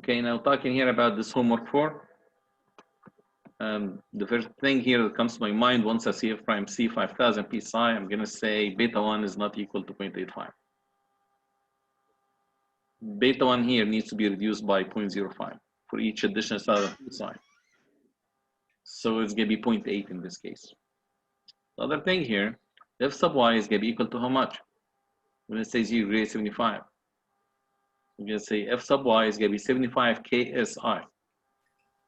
Okay, now talking here about this homework 4. The first thing here that comes to my mind, once I see f prime c 5000 psi, I'm going to say beta 1 is not equal to 0.85. Beta 1 here needs to be reduced by 0.05 for each additional psi. So it's going to be 0.8 in this case. The other thing here, f sub y is going to be equal to how much? When it says here grade 75, we're going to say f sub y is going to be 75 ksi.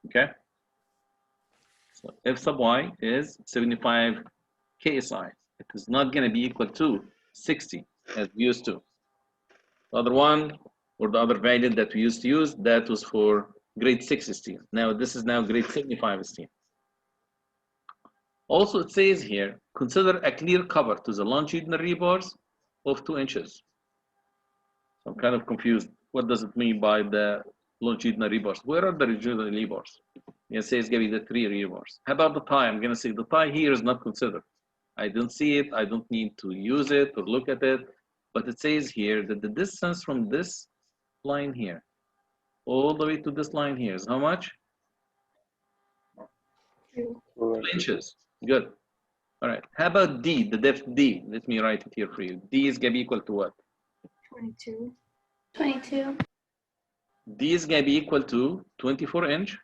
Okay? So f sub y is 75 ksi. It is not going to be equal to 60 as we used to. The other one, or the other value that we used to use, that was for grade 6 steel. Now this is now grade 75 steel. Also it says here, consider a clear cover to the longitudinal rebars of 2 inches. So I'm kind of confused. What does it mean by the longitudinal rebars? Where are the longitudinal rebars? It says it's going to be the 3 rebars. How about the tie? I'm going to say the tie here is not considered. I don't see it. I don't need to use it or look at it. But it says here that the distance from this line here all the way to this line here is how much? 2 inches. Good. All right. How about D, the depth D? Let me write it here for you. D is going to be equal to what? 22. 22. D is going to be equal to 24 inch.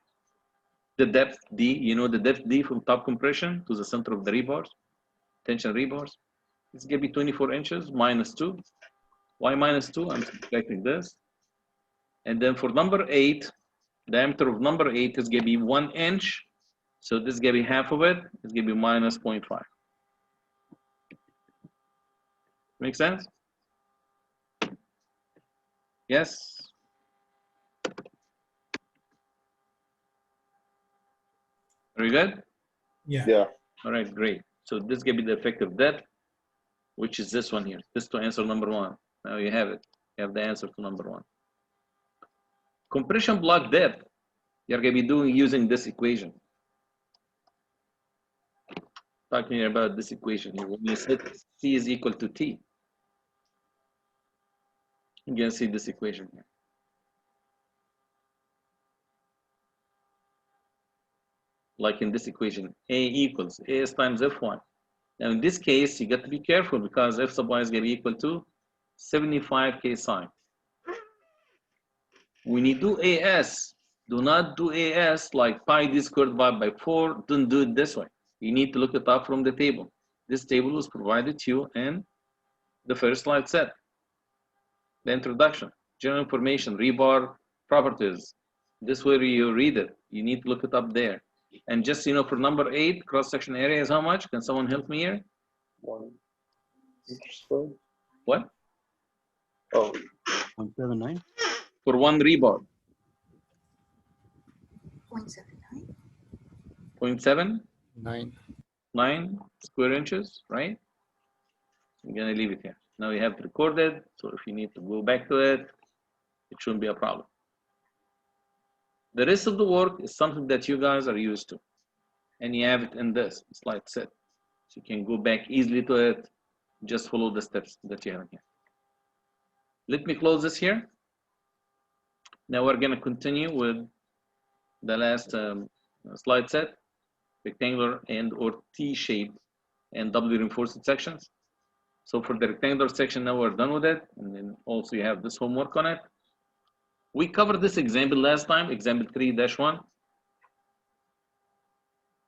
The depth D, you know the depth D from top compression to the center of the rebars, tension rebars. It's going to be 24 inches minus 2. Why minus 2? I'm subtracting this. And then for number 8, diameter of number 8 is going to be 1 inch. So this is going to be half of it. It's going to be minus 0.5. Make sense? Yes? Very good? Yeah. All right, great. So this is going to be the effective depth, which is this one here. This to answer number 1. Now you have it. You have the answer to number 1. Compression block depth, you're going to be using this equation. Talking about this equation here. When you set C is equal to T, you're going to see this equation here. Like in this equation, A equals AS times Fy. Now in this case, you got to be careful because F sub y is going to be equal to 75 ksi. When you do AS, do not do AS like pi d squared divided by 4. Don't do it this way. You need to look it up from the table. This table was provided to you in the first slide set. The introduction, general information, rebar properties. This way you read it. You need to look it up there. And just, you know, for number 8, cross-section area is how much? Can someone help me here? 1 inch squared. What? Oh, 0.79. For one rebar. 0.79. 0.7? 9. Square inches, right? I'm gonna leave it here. Now you have to record it, so if you need to go back to it, it shouldn't be a problem. The rest of the work is something that you guys are used to, and you have it in this slide set, so you can go back easily to it. Just follow the steps that you have here. Let me close this here. Now we're gonna continue with the last slide set, rectangular and or T-shaped and doubly reinforced sections. So for the rectangular section, now we're done with it, and then also you have this homework on it. We covered this example last time, example 3-1,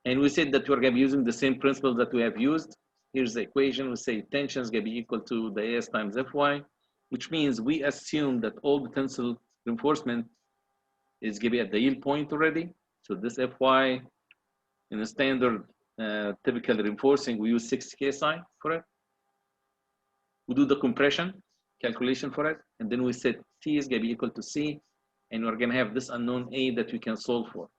and we said that we're going to be using the same principles that we have used. Here's the equation. We say tension is going to be equal to the AS times Fy, which means we assume that all the tensile reinforcement is going to be at the yield point already. So this Fy in the standard typical reinforcing, we use 60 ksi for it. We do the compression calculation for it, and then we set T is going to be equal to C, and we're going to have this unknown A that we can solve for.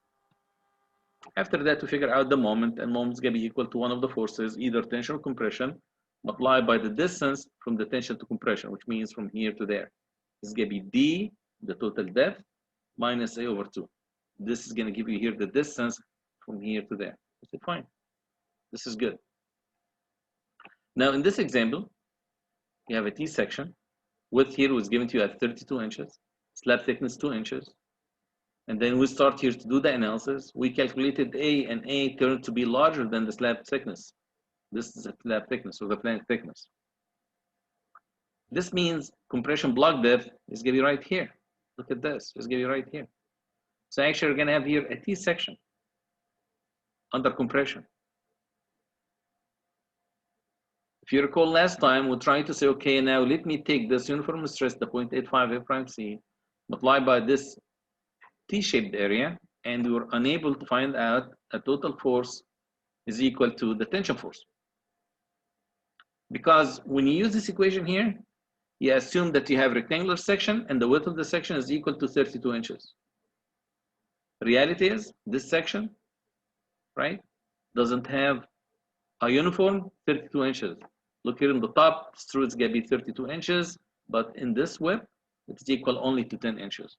After that, we figure out the moment, and moment is going to be equal to one of the forces, either tension or compression, multiplied by the distance from the tension to compression, which means from here to there. This is going to be D, the total depth, minus A over 2. This is going to give you here the distance from here to there. Is it fine? This is good. Now, in this example, you have a T section. Width here was given to you at 32 inches. Slab thickness 2 inches. And then we start here to do the analysis. We calculated A, and A turned to be larger than the slab thickness. This is the slab thickness or the flange thickness. This means compression block depth is going to be right here. Look at this. It's going to be right here. So actually, we're going to have here a T section under compression. If you recall last time, we tried to say, okay, now let me take this uniform stress, the 0.85 F prime C, multiply by this T-shaped area, and we were unable to find out a total force is equal to the tension force. Because when you use this equation here, you assume that you have rectangular section and the width of the section is equal to 32 inches. Reality is this section, right, doesn't have a uniform 32 inches. Look here in the top, it's true it's going to be 32 inches, but in this width, it's equal only to 10 inches.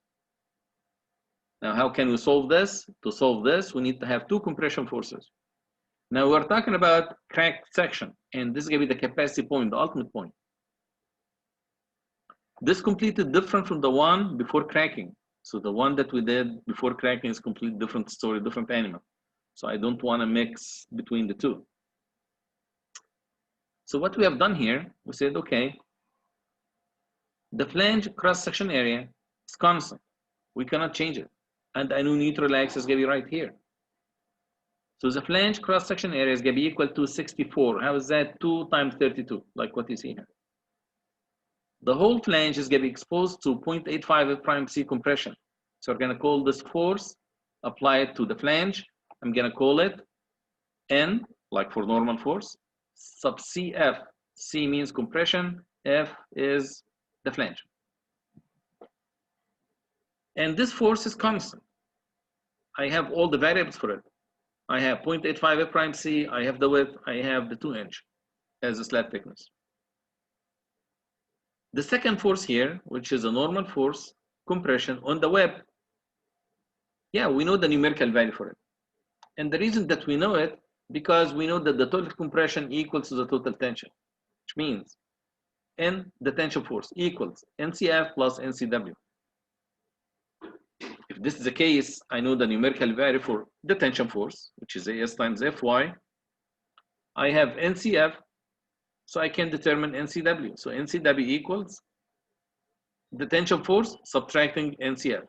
Now, how can we solve this? To solve this, we need to have two compression forces. Now, we're talking about cracked section, and this is going to be the capacity point, the ultimate point. This completely different from the one before cracking. So the one that we did before cracking is completely different story, different animal. So I don't want to mix between the two. So what we have done here, we said, okay, the flange cross-section area is constant. We cannot change it. And I know neutral axis is going to be right here. So the flange cross-section area is going to be equal to 64. How is that? 2 times 32, like what you see here. The whole flange is going to be exposed to 0.85 F prime C compression. So we're going to call this force applied to the flange. I'm going to call it N, like for normal force, sub CF. C means compression, F is the flange. And this force is constant. I have all the variables for it. I have 0.85 F prime C, I have the width, I have the 2 inch as a slab thickness. The second force here, which is a normal force, compression on the web, yeah, we know the numerical value for it. And the reason that we know it, because we know that the total compression equals to the total tension, which means N, the tension force, equals NCF plus NCW. If this is the case, I know the numerical value for the tension force, which is AS times Fy. I have NCF, so I can determine NCW. So NCW equals the tension force subtracting NCF.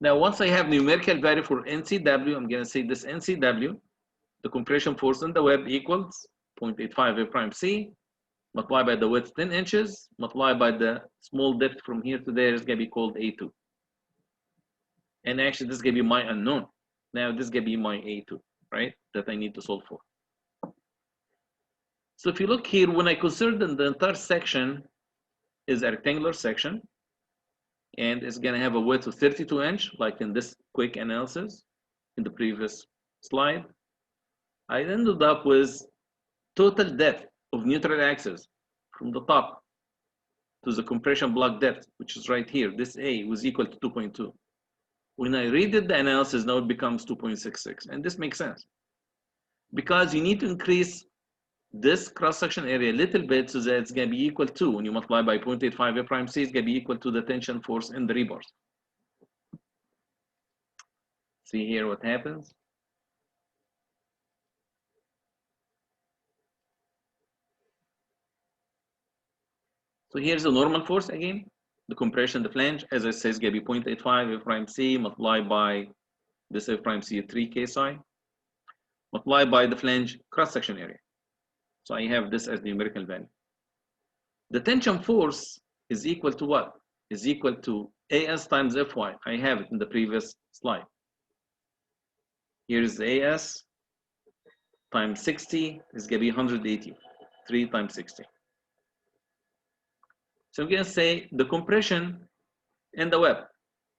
Now, once I have numerical value for NCW, I'm going to say this NCW, the compression force in the web equals 0.85 A prime C, multiply by the width 10 inches, multiply by the small depth from here to there is going to be called A2. And actually, this is going to be my unknown. Now, this is going to be my A2, right, that I need to solve for. So if you look here, when I consider the entire section is a rectangular section, and it's going to have a width of 32 inch, like in this quick analysis in the previous slide, I ended up with total depth of neutral axis from the top to the compression block depth, which is right here. This A was equal to 2.2. When I redid the analysis, now it becomes 2.66, and this makes sense because you need to increase this cross-section area a little bit so that it's going to be equal to, when you multiply by 0.85 A prime C, it's going to be equal to the tension force in the rebars. See here what happens. So here's the normal force again, the compression, the flange, as I say, is going to be 0.85 A prime C multiplied by this A prime C 3 KSI, multiplied by the flange cross-section area. So I have this as the numerical value. The tension force is equal to what? Is equal to AS times Fy. I have it in the previous slide. Here is AS times 60 is going to be 180. 3 times 60. So I'm going to say the compression in the web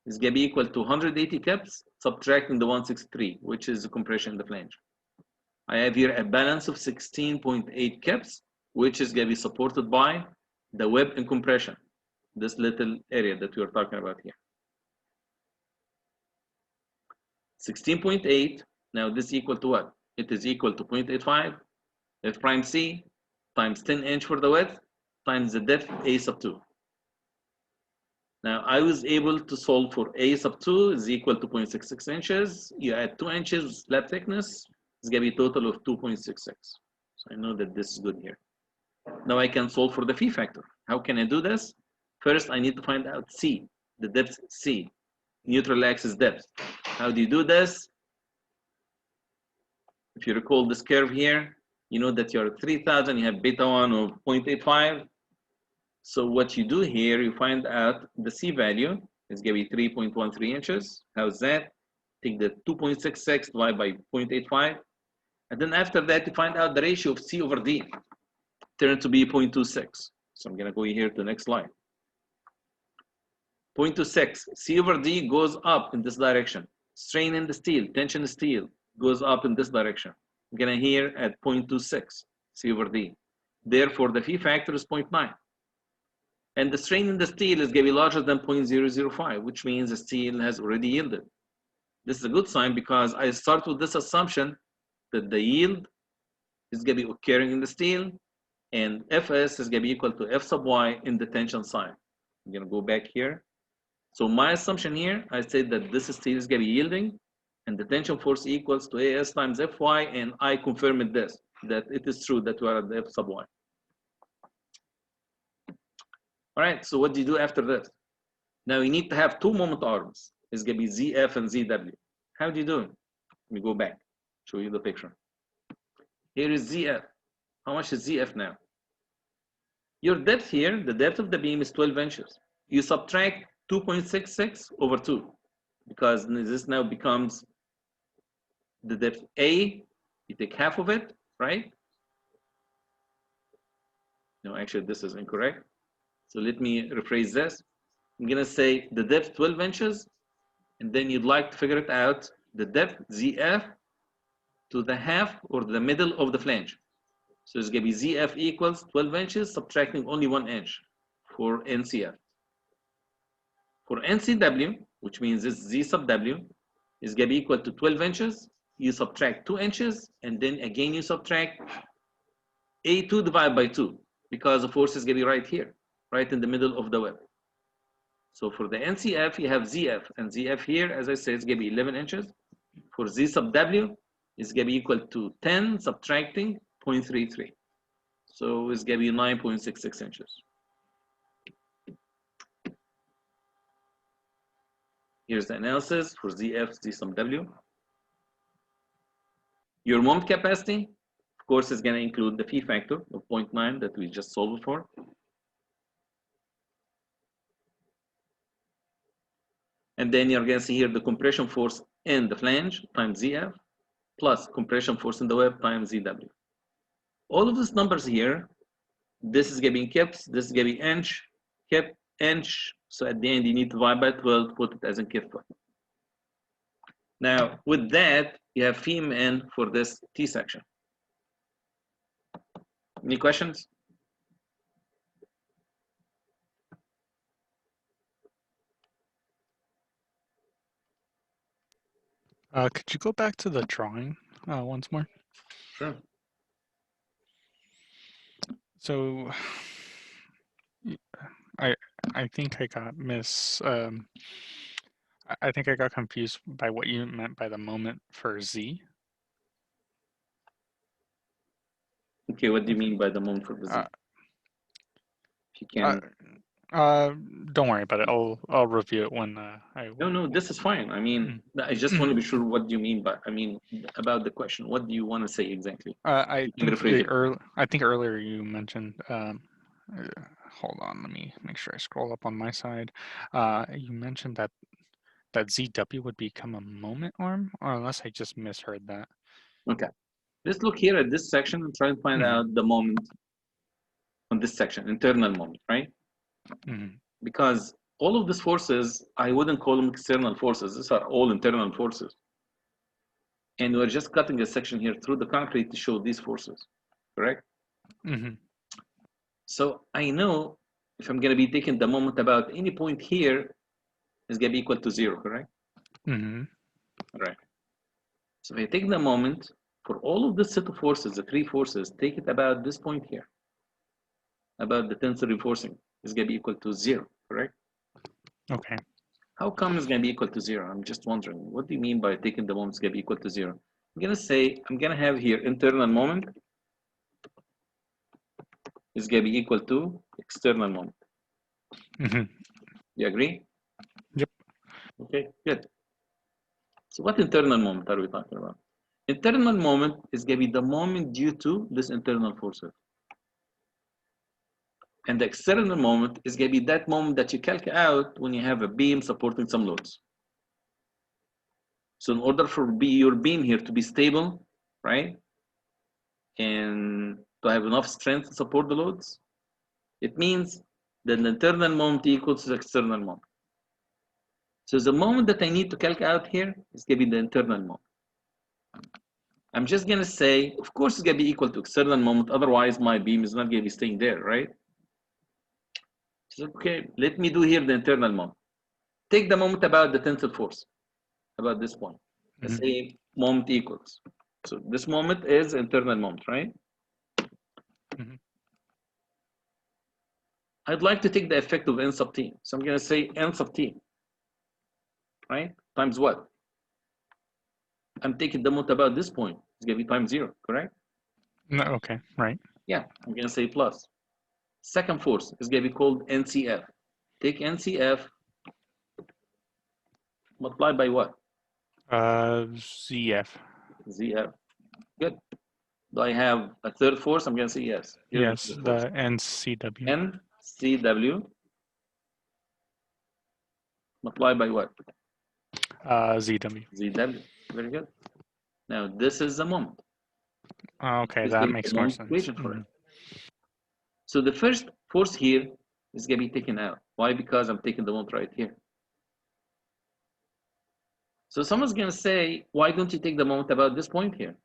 is going to be equal to 180 kips subtracting the 163, which is the compression in the flange. I have here a balance of 16.8 kips, which is going to be supported by the web and compression, this little area that we are talking about here. 16.8, now this is equal to what? It is equal to 0.85 F prime C times 10 inch for the width times the depth A sub 2. Now I was able to solve for A sub 2 is equal to 0.66 inches. You add 2 inches slab thickness, it's gonna be a total of 2.66. So I know that this is good here. Now I can solve for the phi factor. How can I do this? First, I need to find out C, the depth C, neutral axis depth. How do you do this? If you recall this curve here, you know that you're at 3,000, you have beta 1 of 0.85. So what you do here, you find out the C value is going to be 3.13 inches. How's that? Take the 2.66 divided by 0.85. And then after that, you find out the ratio of C over D. Turn it to be 0.26. So I'm going to go here to the next slide. 0.26, C over D goes up in this direction. Strain in the steel, tension in the steel goes up in this direction. I'm going to here at 0.26, C over D. Therefore, the phi factor is 0.9. And the strain in the steel is going to be larger than 0.005, which means the steel has already yielded. This is a good sign because I start with this assumption that the yield is going to be occurring in the steel, and Fs is going to be equal to F sub y in the tension side. I'm going to go back here. So my assumption here, I said that this steel is going to be yielding, and the tension force equals to As times Fy, and I confirmed this, that it is true that we are at the F sub y. All right, so what do you do after this? Now you need to have two moment arms. It's going to be ZF and ZW. How do you do it? Let me go back, show you the picture. Here is ZF. How much is ZF now? Your depth here, the depth of the beam is 12 inches. You subtract 2.66 over 2, because this now becomes the depth A. You take half of it, right? No, actually, this is incorrect. So let me rephrase this. I'm going to say the depth 12 inches, and then you'd like to figure it out, the depth ZF to the half or the middle of the flange. So it's going to be ZF equals 12 inches, subtracting only 1 inch for NCF. For NCW, which means this Z sub W, is going to be equal to 12 inches. You subtract 2 inches, and then again you subtract A2 divided by 2, because the force is going to be right here, right in the middle of the web. So for the NCF, you have ZF, and ZF here, as I said, is going to be 11 inches. For Z sub W, it's going to be equal to 10 subtracting 0.33. So it's going to be 9.66 inches. Here's the analysis for ZF, Z sub W. Your moment capacity, of course, is going to include the phi factor of 0.9 that we just solved for. And then you're going to see here the compression force in the flange times ZF plus compression force in the web times ZW. All of these numbers here, this is going to be kips, this is going to be inch, kip, inch. So at the end, you need to divide by 12 to put it as a kip foot. Now, with that, you have phi in for this T section. Any questions? Could you go back to the drawing once more? Sure. So I think I got I think I got confused by what you meant by the moment for Z. Okay, what do you mean by the moment for the Z? If you can. Don't worry about it. I'll review it when I. No, this is fine. I mean, I just want to be sure what do you mean by, I mean, about the question. What do you want to say exactly? I think earlier you mentioned. Hold on, let me make sure I scroll up on my side. You mentioned that ZW would become a moment arm, or unless I just misheard that. Okay, let's look here at this section and try and find out the moment on this section, internal moment, right? Because all of these forces, I wouldn't call them external forces. These are all internal forces. And we're just cutting a section here through the concrete to show these forces, correct? So I know if I'm going to be taking the moment about any point here, it's going to be equal to 0, correct? All right. So if I take the moment for all of this set of forces, the three forces, take it about this point here, about the tensor reinforcing, is going to be equal to 0, correct? Okay. How come it's going to be equal to 0? I'm just wondering, what do you mean by taking the moment is going to be equal to 0? I'm going to say, I'm going to have here internal moment is going to be equal to external moment. Mm-hmm. You agree? Yep. Okay, good. So what internal moment are we talking about? Internal moment is going to be the moment due to this internal forces. And the external moment is going to be that moment that you calculate out when you have a beam supporting some loads. So in order for your beam here to be stable, right, and to have enough strength to support the loads, it means that the internal moment equals the external moment. So the moment that I need to calculate out here is going to be the internal moment. I'm just going to say, of course, it's going to be equal to external moment. Otherwise, my beam is not going to be staying there, right? So, okay, let me do here the internal moment. Take the moment about the tensile force, about this point. Let's say moment equals. So this moment is internal moment, right? Mm-hmm. I'd like to take the effect of n sub t. So I'm going to say n sub t, right? Times what? I'm taking the moment about this point. It's going to be times 0, correct? No, okay, right. Yeah, I'm going to say plus. Second force is going to be called NCF. Take NCF, multiply by what? ZF. ZF. Good. Do I have a third force? I'm going to say yes. Yes, the NCW. NCW, multiply by what? ZW. ZW. Very good. Now, this is the moment. Okay, This that gives makes the more moment sense. equation for it. So the first force here is going to be taken out. Why? Because I'm taking the moment right here. So someone's going to say, why don't you take the moment about this point here?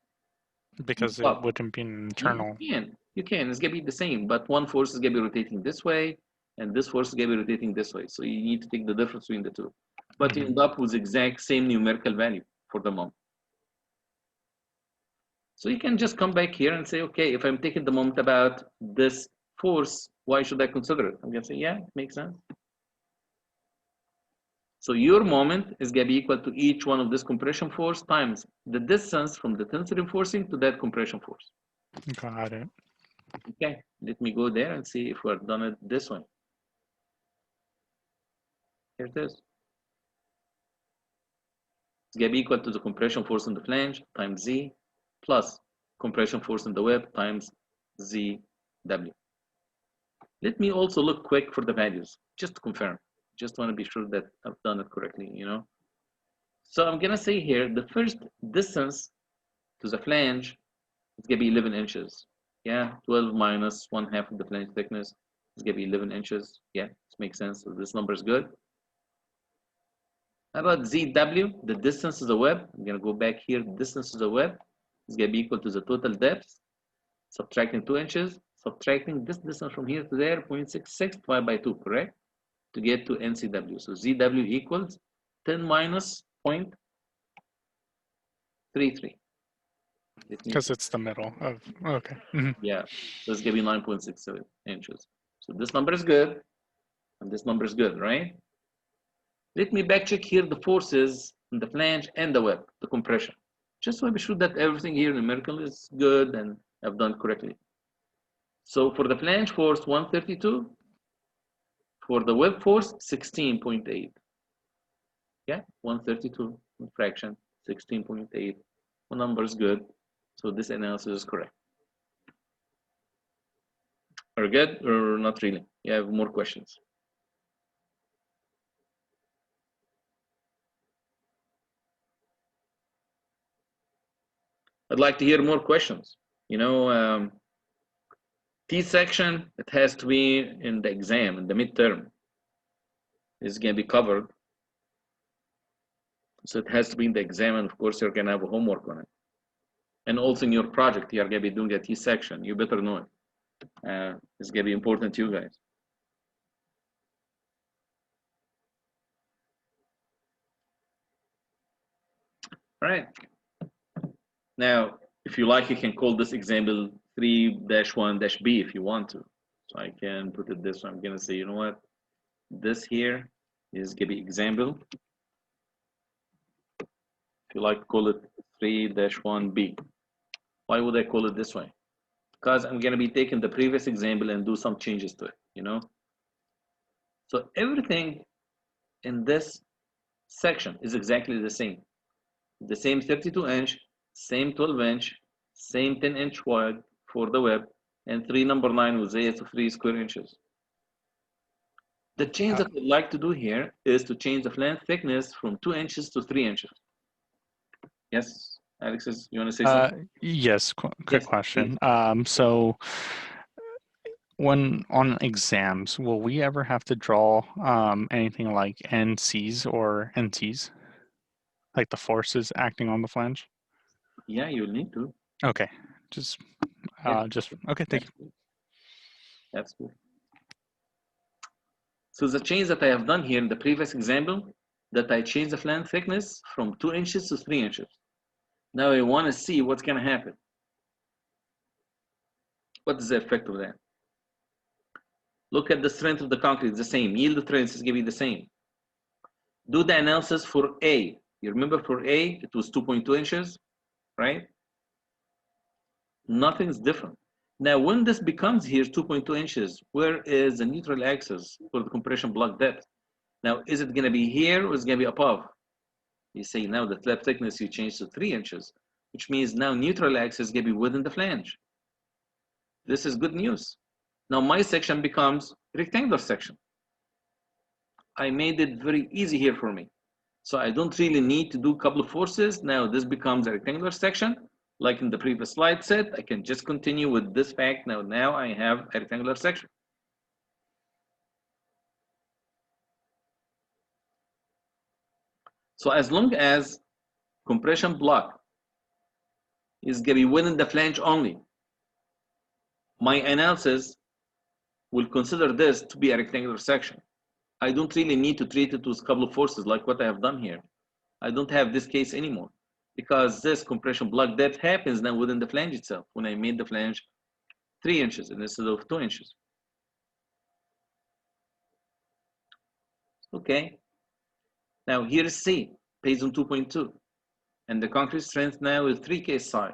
Because it wouldn't be an internal. You can. It's going to be the same, but one force is going to be rotating this way, and this force is going to be rotating this way. So you need to take the difference between the two. But you end up with exact same numerical value for the moment. So you can just come back here and say, okay, if I'm taking the moment about this force, why should I consider it? I'm going to say, yeah, it makes sense. So your moment is going to be equal to each one of this compression force times the distance from the tensor reinforcing to that compression force. Got it. Okay, let me go there and see if we've done it this way. Here it is. It's going to be equal to the compression force on the flange times Z plus compression force in the web times ZW. Let me also look quick for the values, just to confirm. Just want to be sure that I've done it correctly, you know. So I'm going to say here, the first distance to the flange is going to be 11 inches. Yeah, 12 minus 1/2 of the flange thickness is going to be 11 inches. Yeah, this makes sense. So this number is good. How about ZW? The distance to the web. I'm going to go back here. The distance to the web is going to be equal to the total depth, subtracting 2 inches, subtracting this distance from here to there, 0.66 divided by 2, correct? To get to NCW. So ZW equals 10 minus 0.33. Because it's the middle of, okay. Yeah, so it's going to be 9.67 inches. So this number is good, and this number is good, right? Let me back check here the forces in the flange and the web, the compression. Just to be sure that everything here numerical is good and I've done correctly. So for the flange force, 132. For the web force, 16.8. Yeah, 132 fraction, 16.8. One number is good. So this analysis is correct. Are we good or not really? You have more questions? I'd like to hear more questions. You know, T section, it has to be in the exam, in the midterm. It's going to be covered. So it has to be in the exam, and of course, you're going to have a homework on it. And also in your project, you're going to be doing a T section. You better know it. It's going to be important to you guys. All right. Now, if you like, you can call this example 3-1-B if you want to. So I can put it this way. I'm going to say, you know what? This here is going to be example. If you like, call it 3-1B. Why would I call it this way? Because I'm going to be taking the previous example and do some changes to it, you know? So everything in this section is exactly the same. The same 32-inch, same 12-inch, same 10-inch wide for the web, and 3 number 9 with area of 3 square inches. The change that I'd like to do here is to change the flange thickness from 2 inches to 3 inches. Yes, Alexis, you want to say something? Yes, quick Yes, question. please. So when on exams, will we ever have to draw anything like NCs or NTs? Like the forces acting on the flange? Yeah, you'll need to. Okay, just okay, thank you. That's good. So the change that I have done here in the previous example, that I changed the flange thickness from 2 inches to 3 inches. Now I want to see what's going to happen. What is the effect of that? Look at the strength of the concrete, it's the same. Yield strength is going to be the same. Do the analysis for A. You remember for A, it was 2.2 inches, right? Nothing's different. Now, when this becomes here 2.2 inches, where is the neutral axis for the compression block depth? Now, is it going to be here or is it going to be above? You say now the slab thickness you change to 3 inches, which means now neutral axis is going to be within the flange. This is good news. Now my section becomes rectangular section. I made it very easy here for me. So I don't really need to do a couple of forces. Now this becomes a rectangular section. Like in the previous slide said, I can just continue with this fact. Now I have a rectangular section. So as long as compression block is going to be within the flange only, my analysis will consider this to be a rectangular section. I don't really need to treat it with a couple of forces like what I have done here. I don't have this case anymore because this compression block depth happens now within the flange itself when I made the flange 3 inches instead of 2 inches. Okay. Now here is C, based on 2.2. And the concrete strength now is 3 kSi.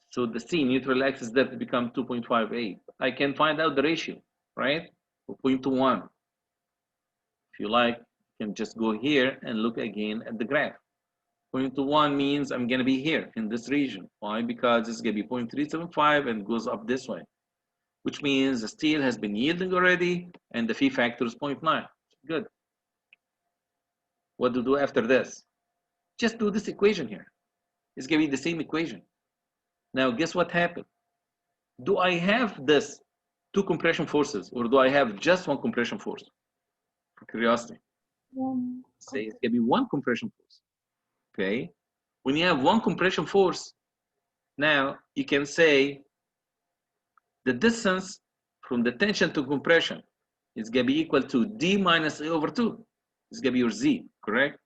So the C neutral axis depth becomes 2.58. I can find out the ratio, right? 0.21. If you like, you can just go here and look again at the graph. 0.21 means I'm going to be here in this region. Why? Because it's going to be 0.375 and goes up this way, which means the steel has been yielding already and the phi factor is 0.9. Good. What to do after this? Just do this equation here. It's going to be the same equation. Now, guess what happened? Do I have this 2 compression forces or do I have just 1 compression force? For curiosity. Say it's going to be 1 compression force. Okay. When you have 1 compression force, now you can say the distance from the tension to compression is going to be equal to D minus A over 2. It's going to be your Z, correct?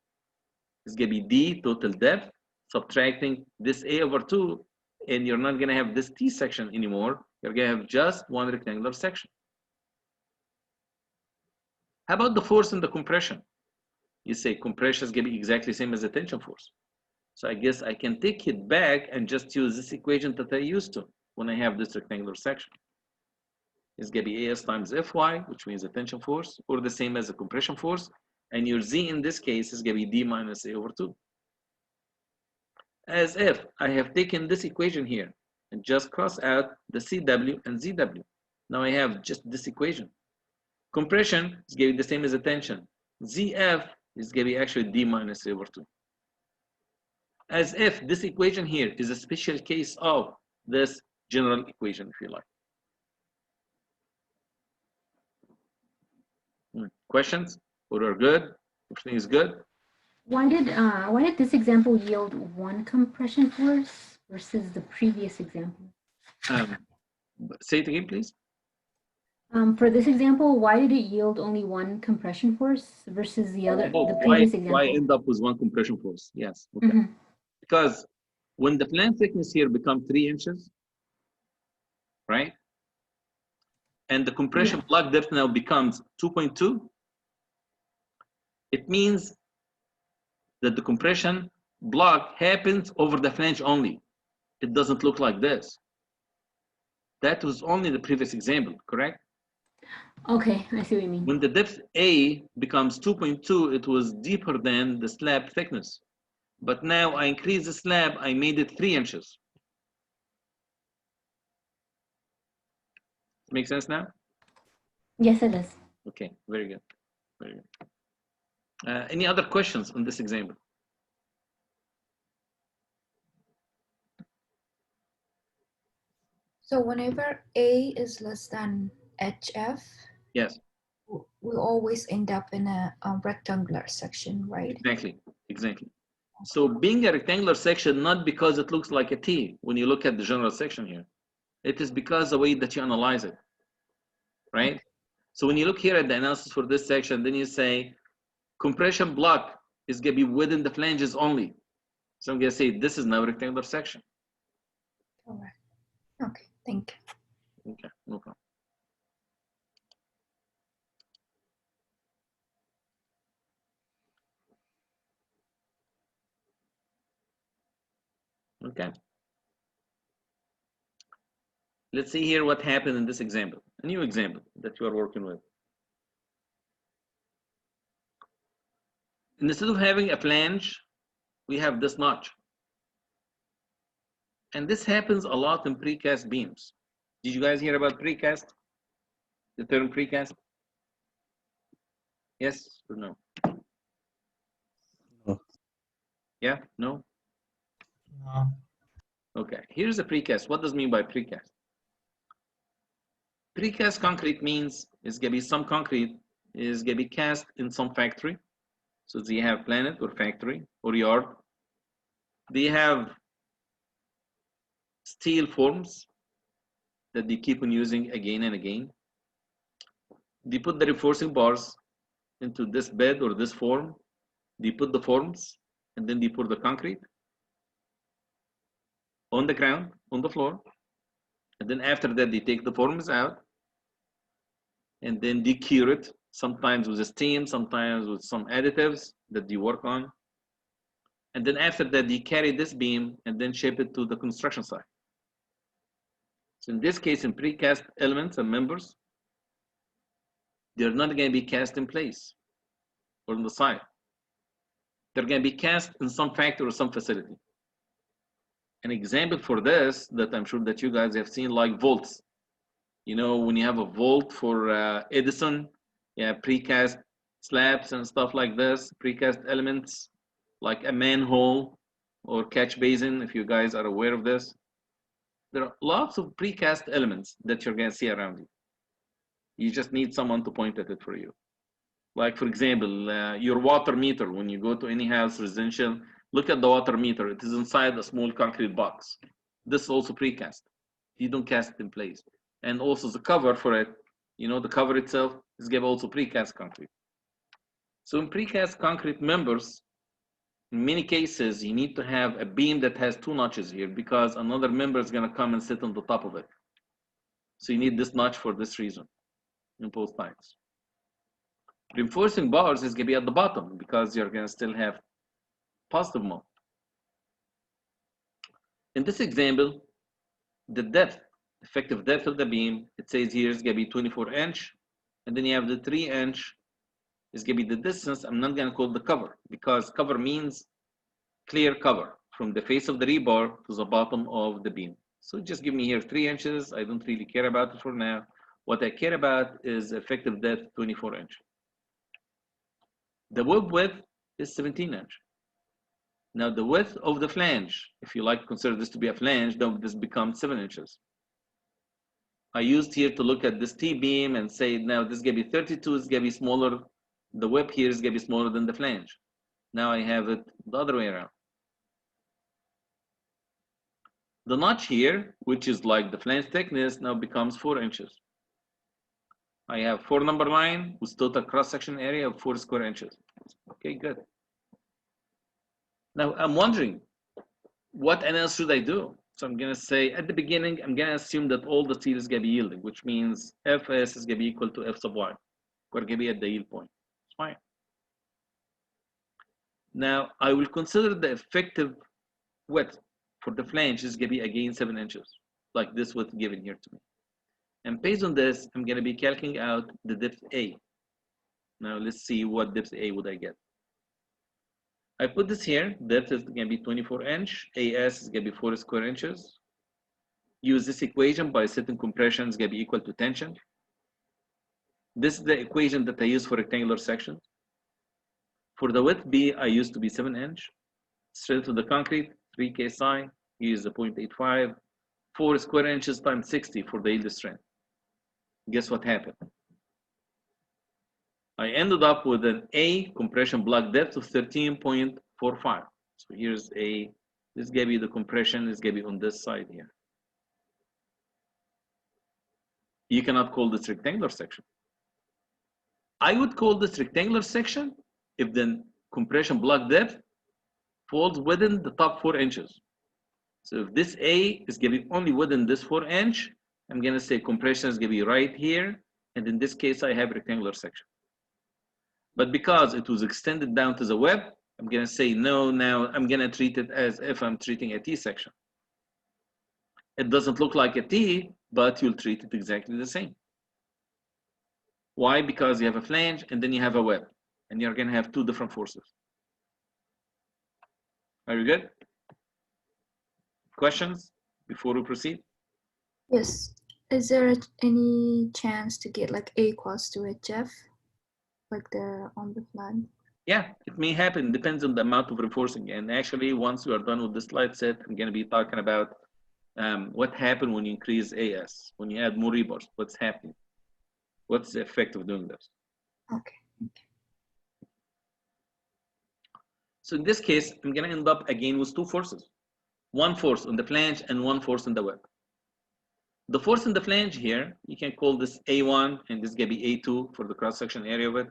It's going to be D total depth, subtracting this A over 2, and you're not going to have this T section anymore. You're going to have just 1 rectangular section. How about the force in the compression? You say compression is going to be exactly the same as the tension force. So I guess I can take it back and just use this equation that I used to when I have this rectangular section. It's going to be AS times Fy, which means the tension force, or the same as the compression force. And your Z in this case is going to be D minus A over 2. As if I have taken this equation here and just cross out the CW and ZW. Now I have just this equation. Compression is going to be the same as the tension. ZF is going to be actually D minus A over 2. As if this equation here is a special case of this general equation, if you like. Questions? Or are good? Everything is good? Why did this example yield 1 compression force versus the previous example? Say it again, please. For this example, why did it yield only 1 compression force versus the previous example? Why end up with 1 compression force? Yes. Okay. Because when the flange thickness here becomes 3 inches, right? And the compression block depth now becomes 2.2. It means that the compression block happens over the flange only. It doesn't look like this. That was only the previous example, correct? Okay, I see what you mean. When the depth A becomes 2.2, it was deeper than the slab thickness. But now I increased the slab, I made it 3 inches. Make sense now? Yes, it does. Okay, very good. Very good. Any other questions on this example? So whenever A is less than HF, Yes, we'll always end up in a rectangular section, right? exactly, exactly. So being a rectangular section, not because it looks like a T when you look at the general section here. It is because the way that you analyze it, right? Okay. So when you look here at the analysis for this section, then you say compression block is going to be within the flanges only. So I'm going to say this is now a rectangular section. All right. Okay, thank you. Okay, no problem. Okay. Let's see here what happened in this example, a new example that you are working with. Instead of having a flange, we have this notch. And this happens a lot in precast beams. Did you guys hear about precast? The term precast? Yes or no? No. Yeah? No? No. Okay. Here's a precast. What does it mean by precast? Precast concrete means it's going to be some concrete is going to be cast in some factory. So they have plant or factory or yard. They have steel forms that they keep on using again and again. They put the reinforcing bars into this bed or this form. They put the forms and then they pour the concrete on the ground, on the floor. And then after that, they take the forms out and then they cure it, sometimes with a steam, sometimes with some additives that they work on. And then after that, they carry this beam and then ship it to the construction site. So in this case, in precast elements and members, they're not going to be cast in place or on the site. They're going to be cast in some factory or some facility. An example for this that I'm sure that you guys have seen, like vaults. You know, when you have a vault for Edison, you have precast slabs and stuff like this, precast elements, like a manhole or catch basin, if you guys are aware of this. There are lots of precast elements that you're going to see around you. You just need someone to point at it for you. Like, for example, your water meter, when you go to any house, residential, look at the water meter. It is inside a small concrete box. This is also precast. You don't cast it in place. And also the cover for it, you know, the cover itself is given also precast concrete. So in precast concrete members, in many cases, you need to have a beam that has 2 notches here because another member is going to come and sit on the top of it. So you need this notch for this reason in both sides. Reinforcing bars is going to be at the bottom because you're going to still have positive mode. In this example, the depth, effective depth of the beam, it says here is going to be 24 inch, and then you have the 3 inch is going to be the distance. I'm not going to call the cover because cover means clear cover from the face of the rebar to the bottom of the beam. So just give me here 3 inches. I don't really care about it for now. What I care about is effective depth 24 inch. The web width is 17 inch. Now the width of the flange, if you like to consider this to be a flange, then this becomes 7 inches. I used here to look at this T-beam and say, now this is going to be 32, it's going to be smaller. The web here is going to be smaller than the flange. Now I have it the other way around. The notch here, which is like the flange thickness, now becomes 4 inches. I have 4 number line with total cross-section area of 4 square inches. Okay, good. Now I'm wondering, what else should I do? So I'm going to say at the beginning, I'm going to assume that all the steel is going to be yielding, which means Fs is going to be equal to F sub y. We're going to be at the yield point. It's fine. Now I will consider the effective width for the flange is going to be again 7 inches, like this width given here to me. And based on this, I'm going to be calculating out the depth A. Now let's see what depth A would I get. I put this here, depth is going to be 24 inch, AS is going to be 4 square inches. Use this equation by setting compression is going to be equal to tension. This is the equation that I use for rectangular sections. For the width B, I used to be 7 inch. Straight to the concrete, 3 KSI, use the 0.85, 4 square inches times 60 for the yield strength. Guess what happened? I ended up with an A compression block depth of 13.45. So here's A, this gave you the compression, is going to be on this side here. You cannot call this rectangular section. I would call this rectangular section if the compression block depth falls within the top 4 inches. So if this A is going to be only within this 4 inch, I'm going to say compression is going to be right here. And in this case, I have rectangular section. But because it was extended down to the web, I'm going to say no, now I'm going to treat it as if I'm treating a T section. It doesn't look like a T, but you'll treat it exactly the same. Why? Because you have a flange and then you have a web, and you're going to have 2 different forces. Are you good? Questions before we proceed? Yes. Is there any chance to get like A equals to HF, like on the flange? Yeah, it may happen. Depends on the amount of reinforcing. And actually, once we are done with this slide set, I'm going to be talking about what happened when you increase AS, when you add more rebars. What's happening? What's the effect of doing this? Okay. So in this case, I'm going to end up again with 2 forces. 1 force on the flange and 1 force on the web. The force in the flange here, you can call this A1, and this is going to be A2 for the cross-section area of it.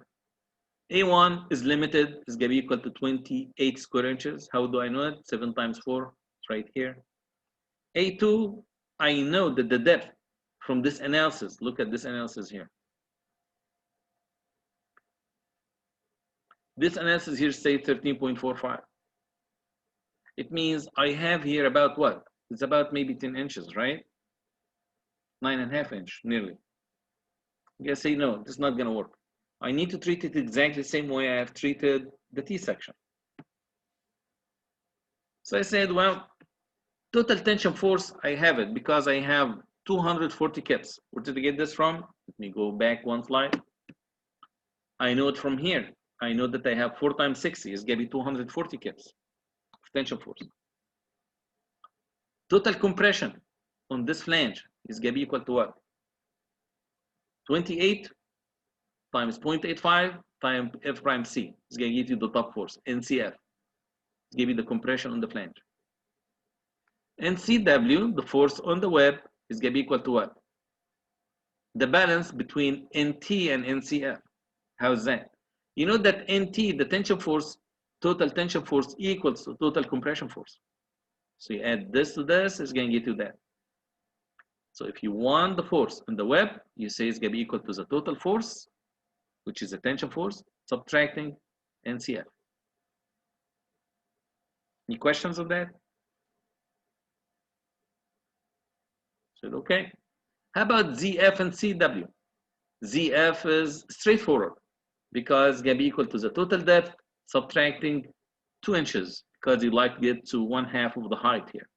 A1 is limited, is going to be equal to 28 square inches. How do I know it? 7 times 4, it's right here. A2, I know that the depth from this analysis, look at this analysis here. This analysis here says 13.45. It means I have here about what? It's about maybe 10 inches, right? 9.5 inch, nearly. You guys say, no, this is not going to work. I need to treat it exactly the same way I have treated the T section. So I said, well, total tension force, I have it because I have 240 kips. Where did I get this from? Let me go back 1 slide. I know it from here. I know that I have 4 times 60 is going to be 240 kips of tension force. Total compression on this flange is going to be equal to what? 28 times 0.85 times F prime C is going to give you the top force, NCF. It's give you the compression on the flange. NCW, the force on the web, is going to be equal to what? The balance between NT and NCF. How's that? You know that NT, the tension force, total tension force equals to total compression force. So you add this to this, it's going to get you that. So if you want the force on the web, you say it's going to be equal to the total force, which is the tension force, subtracting NCF. Any questions on that? Said okay. How about ZF and CW? ZF is straightforward because it's going to be equal to the total depth subtracting 2 inches because you like to get to 1/2 of the height here.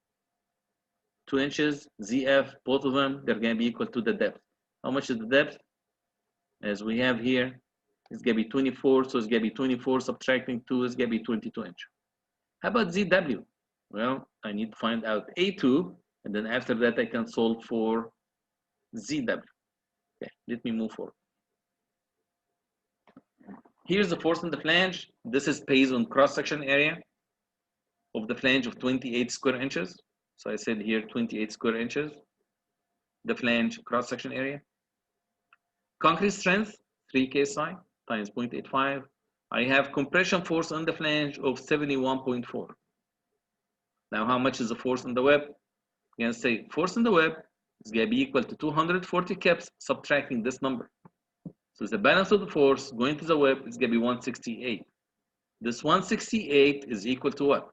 2 inches, ZF, both of them, they're going to be equal to the depth. How much is the depth? As we have here, it's going to be 24, so it's going to be 24 subtracting 2 is going to be 22 inch. How about ZW? Well, I need to find out A2, and then after that I can solve for ZW. Okay, let me move forward. Here's the force on the flange. This is based on cross-section area of the flange of 28 square inches. So I said here 28 square inches, the flange cross-section area. Concrete strength, 3 KSI times 0.85. I have compression force on the flange of 71.4. Now how much is the force on the web? I'm going to say force on the web is going to be equal to 240 kips subtracting this number. So the balance of the force going to the web is going to be 168. This 168 is equal to what?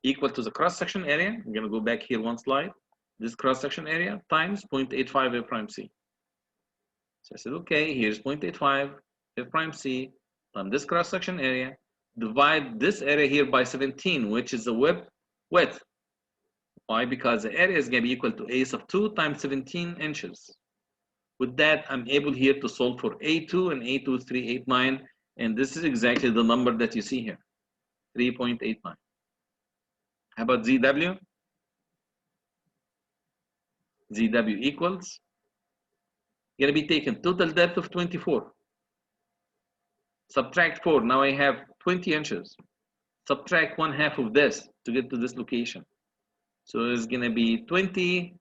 Equal to the cross-section area. I'm going to go back here one slide. This cross-section area times 0.85 F prime C. So I said, okay, here's 0.85 F prime C on this cross-section area. Divide this area here by 17, which is the width. Why? Because the area is going to be equal to A sub 2 times 17 inches. With that, I'm able here to solve for A2, and A2 is 389, and this is exactly the number that you see here, 3.89. How about ZW? ZW equals, going to be taken total depth of 24. Subtract 4, now I have 20 inches. Subtract 1/2 of this to get to this location. So it's going to be 20,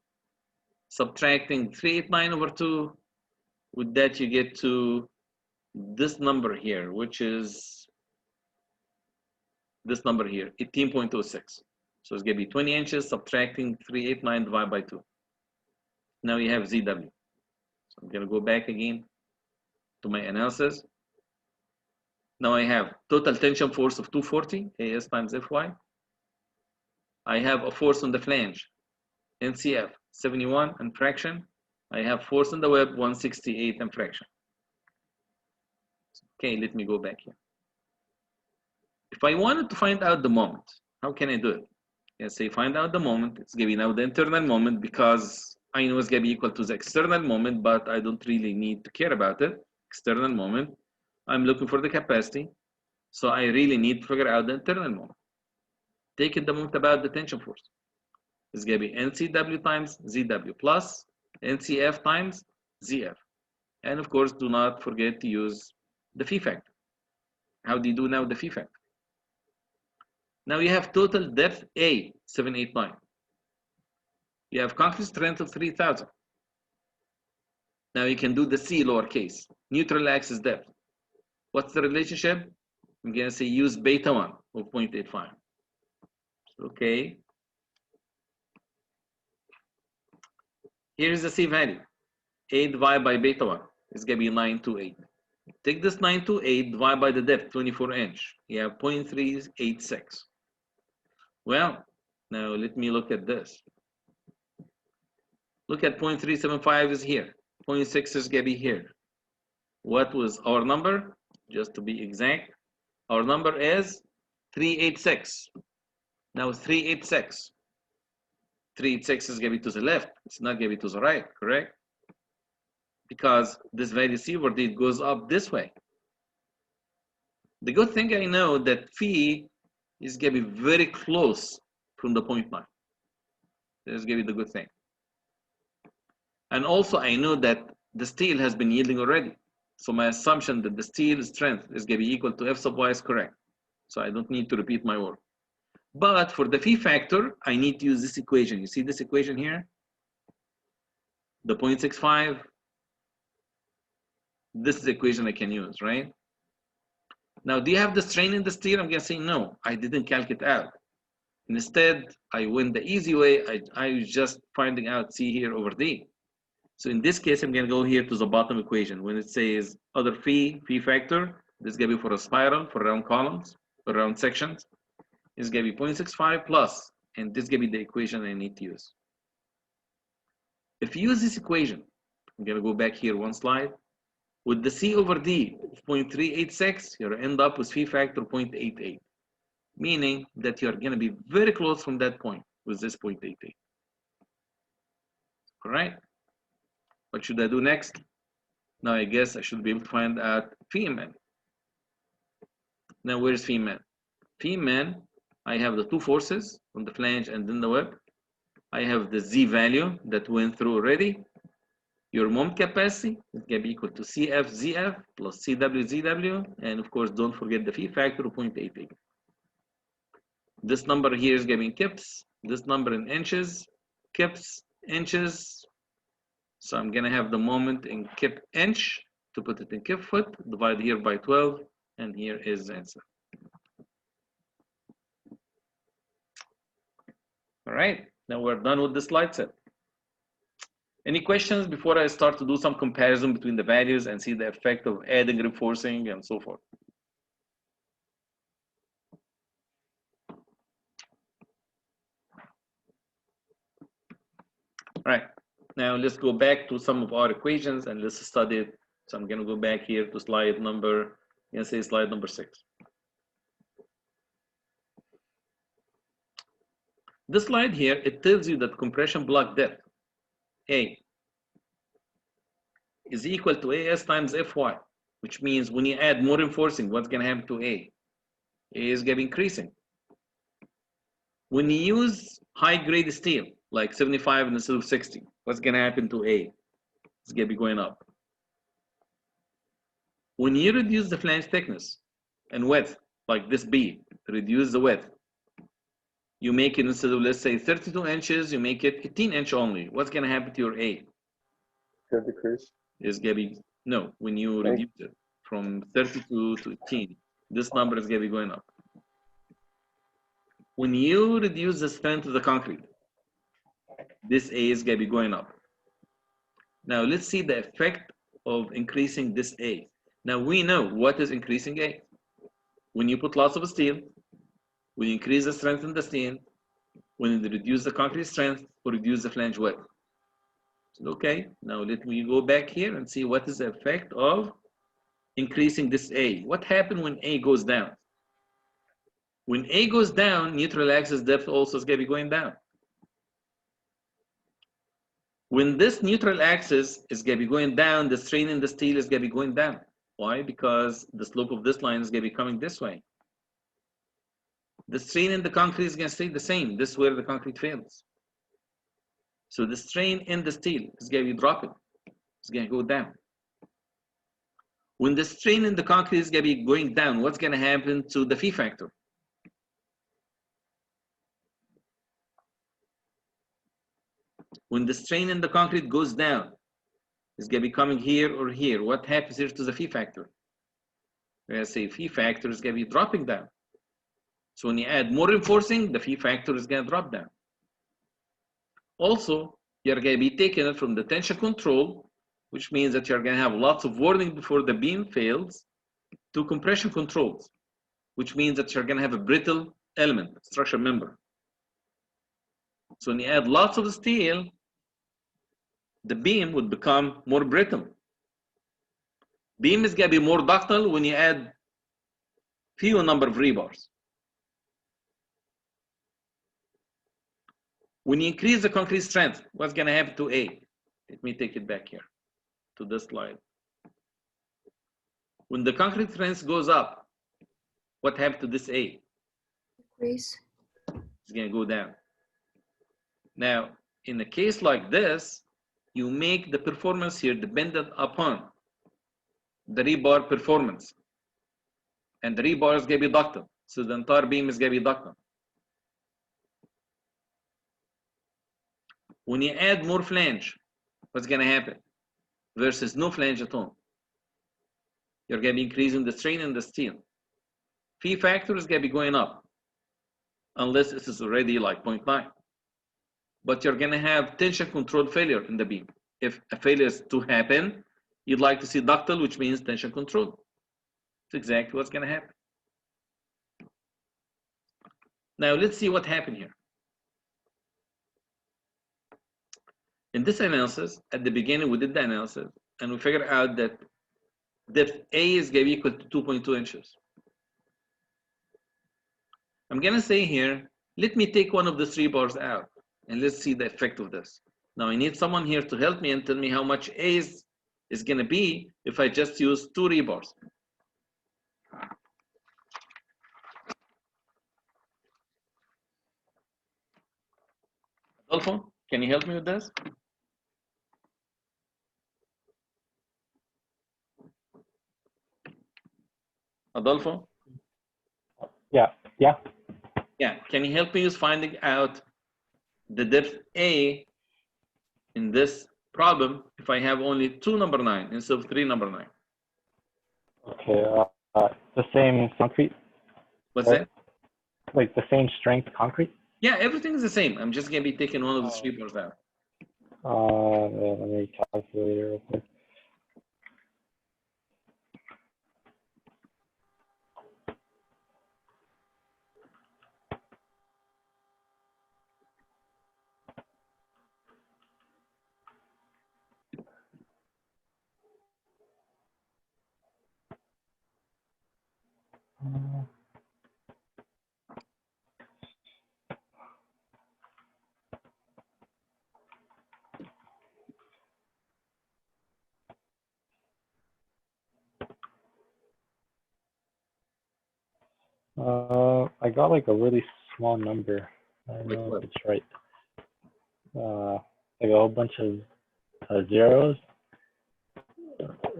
subtracting 389 over 2. With that, you get to this number here, which is this number here, 18.06. So it's going to be 20 inches, subtracting 389 divided by 2. Now you have ZW. So I'm going to go back again to my analysis. Now I have total tension force of 240, AS times Fy. I have a force on the flange, NCF, 71 and fraction. I have force on the web, 168 and fraction. Okay, let me go back here. If I wanted to find out the moment, how can I do it? I say find out the moment. It's going to be now the internal moment, because I know it's going to be equal to the external moment, but I don't really need to care about it. External moment. I'm looking for the capacity. So I really need to figure out the internal moment. Take it the moment about the tension force. It's going to be NCW times ZW plus NCF times ZF. And of course, do not forget to use the phi factor. How do you do now the phi factor? Now you have total depth A, 789. You have concrete strength of 3,000. Now you can do the C lowercase, neutral axis depth. What's the relationship? I'm going to say use beta 1 of 0.85. Okay. Here's the C value. A divided by beta 1 is going to be 928. Take this 928, divide by the depth, 24 inch. You have 0.386. Well, now let me look at this. Look at 0.375 is here. 0.6 is going to be here. What was our number? Just to be exact, our number is 386. Now 386. 386 is going to be to the left. It's not going to be to the right, correct? Because this value C over D goes up this way. The good thing I know that phi is going to be very close from the 0.9. That's going to be the good thing. And also I know that the steel has been yielding already. So my assumption that the steel strength is going to be equal to F sub Y is correct. So I don't need to repeat my work. But for the phi factor, I need to use this equation. You see this equation here? The 0.65. This is the equation I can use, right? Now, do you have the strain in the steel? I'm going to say no, I didn't calculate out. Instead, I went the easy way. I was just finding out C here over D. So in this case, I'm going to go here to the bottom equation. When it says other phi factor, this is going to be for a spiral, for round columns, for round sections. It's going to be 0.65 plus, and this is going to be the equation I need to use. If you use this equation, I'm going to go back here one slide. With the C over D of 0.386, you'll end up with phi factor 0.88, meaning that you're going to be very close from that point with this 0.88. All right. What should I do next? Now I guess I should be able to find out phi min. Now where's phi min? Phi min, I have the two forces on the flange and then the web. I have the Z value that went through already. Your moment capacity is going to be equal to CF ZF plus CW ZW, and of course don't forget the phi factor of 0.88. This number here is going to be in kips, this number in inches, kips, inches. So I'm going to have the moment in kip inch to put it in kip foot, divide here by 12, and here is the answer. All right, now we're done with the slide set. Any questions before I start to do some comparison between the values and see the effect of adding, reinforcing, and so forth? Right. Now let's go back to some of our equations and let's study it. So I'm going to go back here to slide number, say slide number 6. This slide here, it tells you that compression block depth, A, is equal to AS times Fy, which means when you add more reinforcing, what's going to happen to A? A is going to be increasing. When you use high-grade steel, like 75 instead of 60, what's going to happen to A? It's going to be going up. When you reduce the flange thickness and width, like this B, reduce the width, you make it instead of, let's say, 32 inches, you make it 18 inch only. What's going to happen to your A? Could decrease. It's going to be, no, when you reduce it from 32 to 18, this number is going to be going up. When you reduce the strength of the concrete, this A is going to be going up. Now let's see the effect of increasing this A. Now we know what is increasing A. When you put lots of steel, when you increase the strength in the steel, when you reduce the concrete strength or reduce the flange width. So, okay, now let me go back here and see what is the effect of increasing this A. What happens when A goes down? When A goes down, neutral axis depth also is going to be going down. When this neutral axis is going to be going down, the strain in the steel is going to be going down. Why? Because the slope of this line is going to be coming this way. The strain in the concrete is going to stay the same. This is where the concrete fails. So the strain in the steel is going to be dropping. It's going to go down. When the strain in the concrete is going to be going down, what's going to happen to the phi factor? When the strain in the concrete goes down, it's going to be coming here or here. What happens here to the phi factor? We're going to say phi factor is going to be dropping down. So when you add more reinforcing, the phi factor is going to drop down. Also, you're going to be taking it from the tension control, which means that you're going to have lots of warning before the beam fails, to compression controls, which means that you're going to have a brittle element, structure member. So when you add lots of steel, the beam would become more brittle. Beam is going to be more ductile when you add few number of rebars. When you increase the concrete strength, what's going to happen to A? Let me take it back here to this slide. When the concrete strength goes up, what happens to this A? Decrease. It's going to go down. Now, in a case like this, you make the performance here dependent upon the rebar performance. And the rebar is going to be ductile. So the entire beam is going to be ductile. When you add more flange, what's going to happen? Versus no flange at all. You're going to be increasing the strain in the steel. Phi factor is going to be going up. Unless it is already like 0.9. But you're going to have tension controlled failure in the beam. If a failure is to happen, you'd like to see ductile, which means tension controlled. That's exactly what's going to happen. Now let's see what happened here. In this analysis, at the beginning we did the analysis and we figured out that depth A is going to be equal to 2.2 inches. I'm going to say here, let me take one of the 3 bars out and let's see the effect of this. Now I need someone here to help me and tell me how much A is going to be if I just use 2 rebars. Adolfo, can you help me with this? Adolfo? Yeah. Yeah, can you help me with finding out the depth A in this problem if I have only 2 number 9 instead of 3 number 9? Okay. The same concrete? What's right? that? Like the same strength concrete? Yeah, everything is the same. I'm just going to be taking one of the 3 bars out. Let me calculate it real quick. I got like a really small number. I don't Like know what? if it's right. Like a whole bunch of zeros.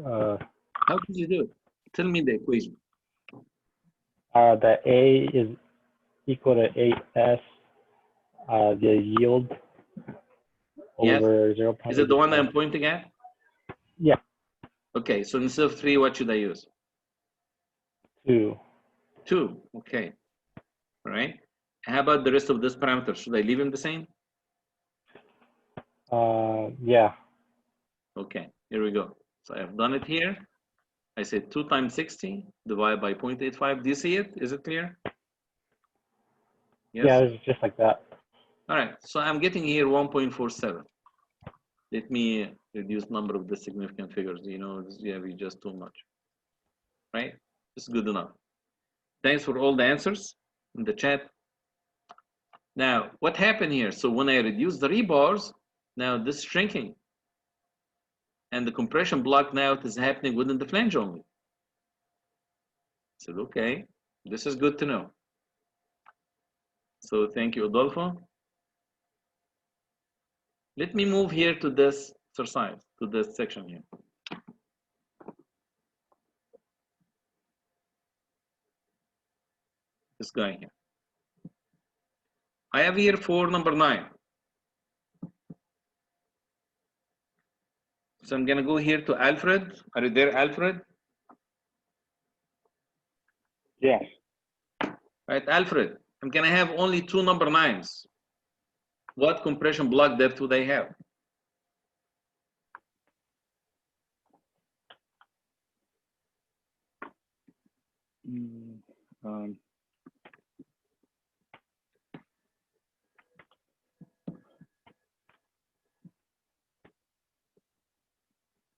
How did you do it? Tell me the equation. That A is equal to 8S, the yield Yes. over 0. Is it the one I'm pointing at? Yeah. Okay, so instead of 3, what should I use? 2. 2, okay. All right. How about the rest of this parameter? Should I leave them the same? Yeah. Okay, here we go. So I've done it here. I said 2 times 60 divided by 0.85. Do you see it? Is it clear? Yes? Yeah, it's just like that. All right, so I'm getting here 1.47. Let me reduce number of the significant figures. You know, this is just too much, right? It's good enough. Thanks for all the answers in the chat. Now, what happened here? So when I reduce the rebars, now this is shrinking. And the compression block now is happening within the flange only. I said, okay, this is good to know. So thank you, Adolfo. Let me move here to this exercise, to this section here. This guy here. I have here for number 9. So I'm gonna go here to Alfred. Are you there, Alfred? Yes. Right, Alfred, I'm gonna have only 2 number 9s. What compression block depth do they have?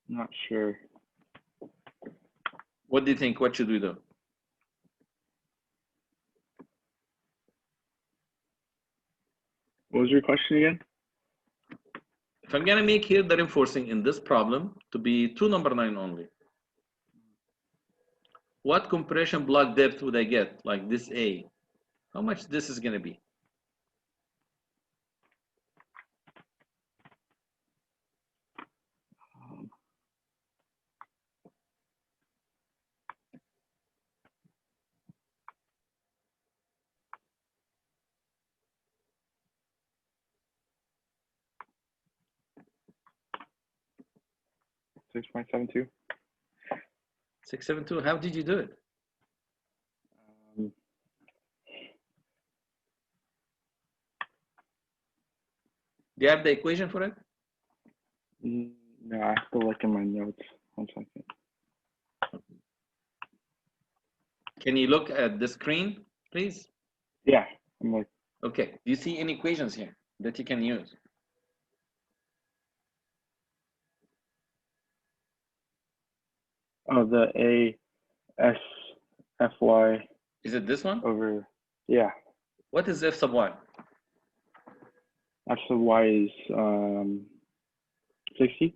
Not sure. What do you think? What should we do? What was your question again? If I'm gonna make here the reinforcing in this problem to be 2 number 9 only, what compression block depth would I get? Like this A, how much this is gonna be? $6.72. 672. How did you do it? Do you have the equation for it? No, I have to look in my notes. 1 second. Can you look at the screen, please? Yeah, I'm like, Okay. Do you see any equations here that you can use? oh, the ASFY Is it this one? over, yeah, What is F sub Y? F sub Y is 60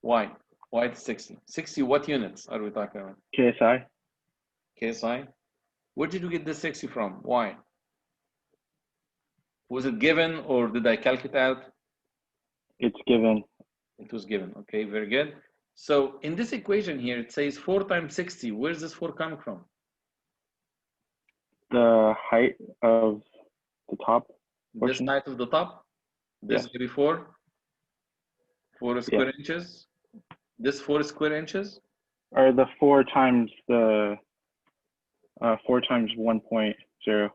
Why? Why it's 60? 60 what units are we talking about? KSI. KSI? Where did you get this 60 from? Why? Was it given or did I calculate out? It's given. It was given. Okay, very good. So in this equation here, it says 4 times 60. Where's this 4 coming from? The height of the top This portion. height of the top? This maybe 4? 4 square inches? This 4 square inches? Or the 4 times the 4 times 1.0,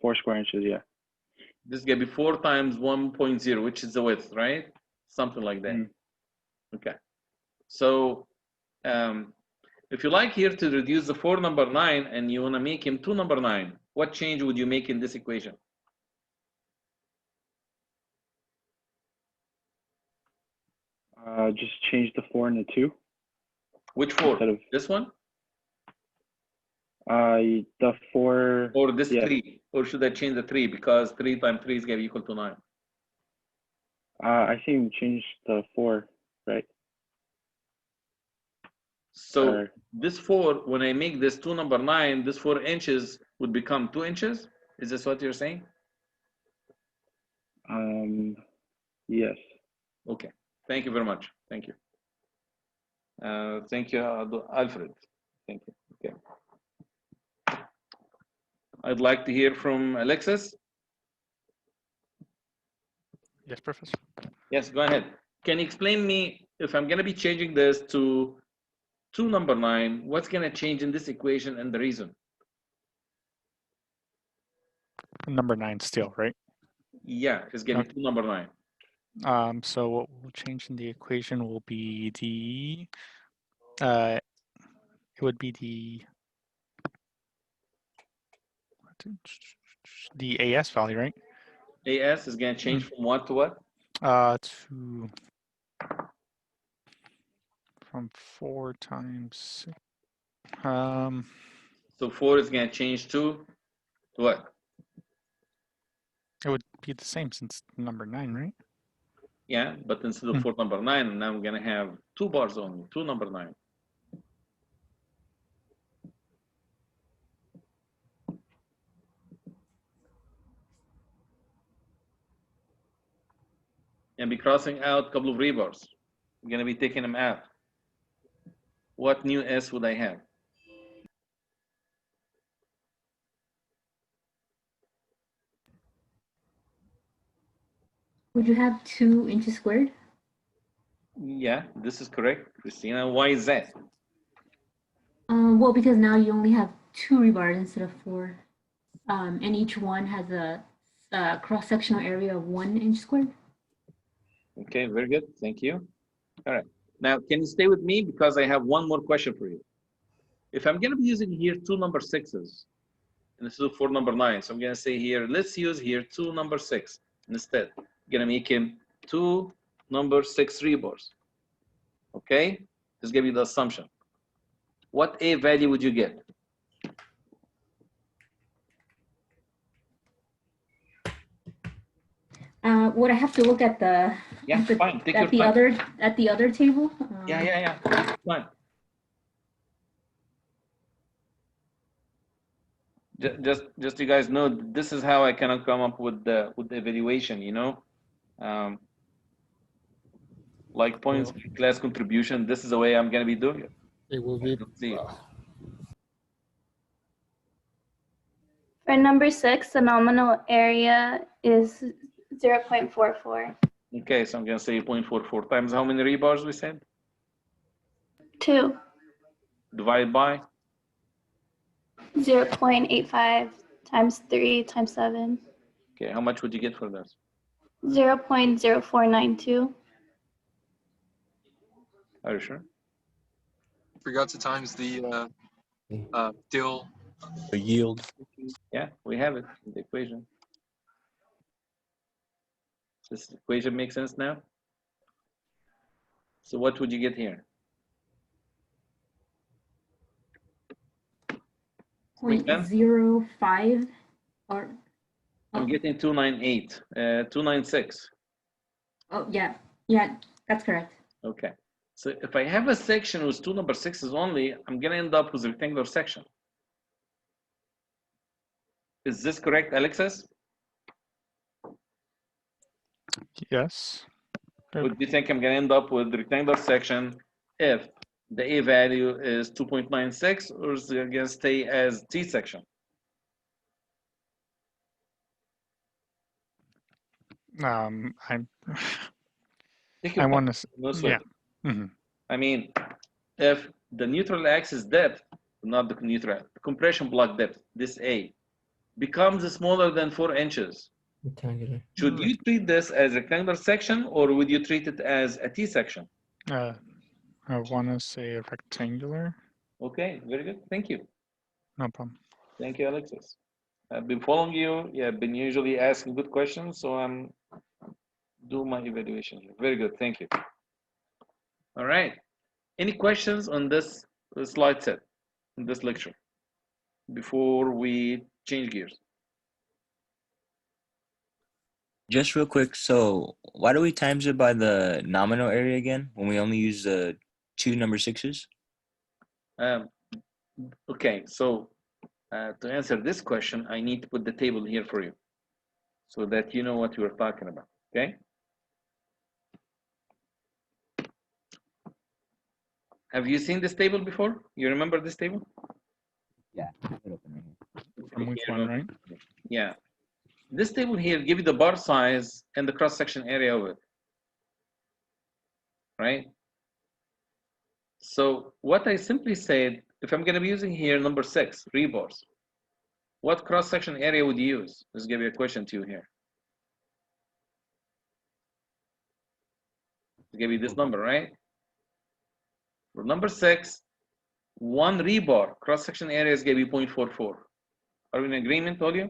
4 square inches, yeah. This is gonna be 4 times 1.0, which is the width, right? Something like that. Okay. So if you like here to reduce the 4 number 9 and you want to make him 2 number 9, what change would you make in this equation? Just change the 4 into 2. Which 4? Instead of This one? the 4. Or this 3? Or should I change the 3 because 3 times 3 is going to be equal to 9? I think change the 4, right? So this 4, when I make this 2 number 9, this 4 inches would become 2 inches. Is this what you're saying? Yes. Okay. Thank you very much. Thank you. Thank you, Alfred. Thank you. Okay. I'd like to hear from Alexis. Yes, Professor. Yes, go ahead. Can you explain me, if I'm going to be changing this to 2 number 9, what's going to change in this equation and the reason? Number 9 still, right? Yeah, it's going to be 2 number 9. So what will change in the equation will be the it would be the AS value, right? AS is going to change from what to what? From 4 times 6. So 4 is going to change to what? It would be the same since number 9, right? Yeah, but instead of 4 number 9, now I'm going to have 2 bars only, 2 number 9. And be crossing out a couple of rebars. I'm going to be taking them out. What new S would I have? Would you have 2 inches squared? Yeah, this is correct, Christina. Why is that? Well, because now you only have 2 rebars instead of 4. And each one has a cross-sectional area of 1 inch squared. Okay, very good. Thank you. All right. Now, can you stay with me? Because I have one more question for you. If I'm going to be using here 2 number 6s instead of 4 number 9s, so I'm going to say here, let's use here 2 number 6 instead. I'm going to make him 2 number 6 rebars. Okay? Just give you the assumption. What A value would you get? Would I have to look at the Fine. Take at your the time. other table? Yeah. Fine. Just you guys know, this is how I cannot come up with the evaluation. You know, like points, class contribution. This is the way I'm gonna be doing it. It will be. For number 6, the nominal area is 0.44. Okay, so I'm gonna say 0.44 times how many rebars we said? 2. Divide by 0.85 times 3 times 7. Okay, how much would you get for this? 0.0492. Are you sure? Forgot to times the dill. The yield. Yeah, we have it in the equation. Does this equation make sense now? So what would you get here? 0.05 or I'm getting 298, 296. oh yeah, that's correct. Okay. So if I have a section with 2 number 6s only, I'm gonna end up with a rectangular section. Is this correct, Alexis? Yes. Or do you think I'm gonna end up with the rectangular section if the A value is 2.96, or is it gonna stay as T section? I'm Take I your want time. to No sweat. yeah. I mean, if the neutral axis depth, not the neutral, compression block depth, this A, becomes smaller than 4 inches, Rectangular. should you treat this as a rectangular section, or would you treat it as a T section? I want to say rectangular. Okay, very good. Thank you. No problem. Thank you, Alexis. I've been following you. Yeah, I've been usually asking good questions, so I'm doing my evaluation here. Very good. Thank you. All right. Any questions on this slide set in this lecture before we change gears? Just real quick, so why do we times it by the nominal area again when we only use the 2 number 6s? Okay, so to answer this question, I need to put the table here for you so that you know what we're talking about, okay? Have you seen this table before? You remember this table? Yeah. From week one, right? Yeah. This table here gives you the bar size and the cross-section area of it, right? So what I simply said, if I'm going to be using here number 6, rebars, what cross-section area would you use? Let's give you a question to you here. Let's give you this number, right? For number 6, 1 rebar cross-section area is going to be 0.44. Are we in agreement, all you?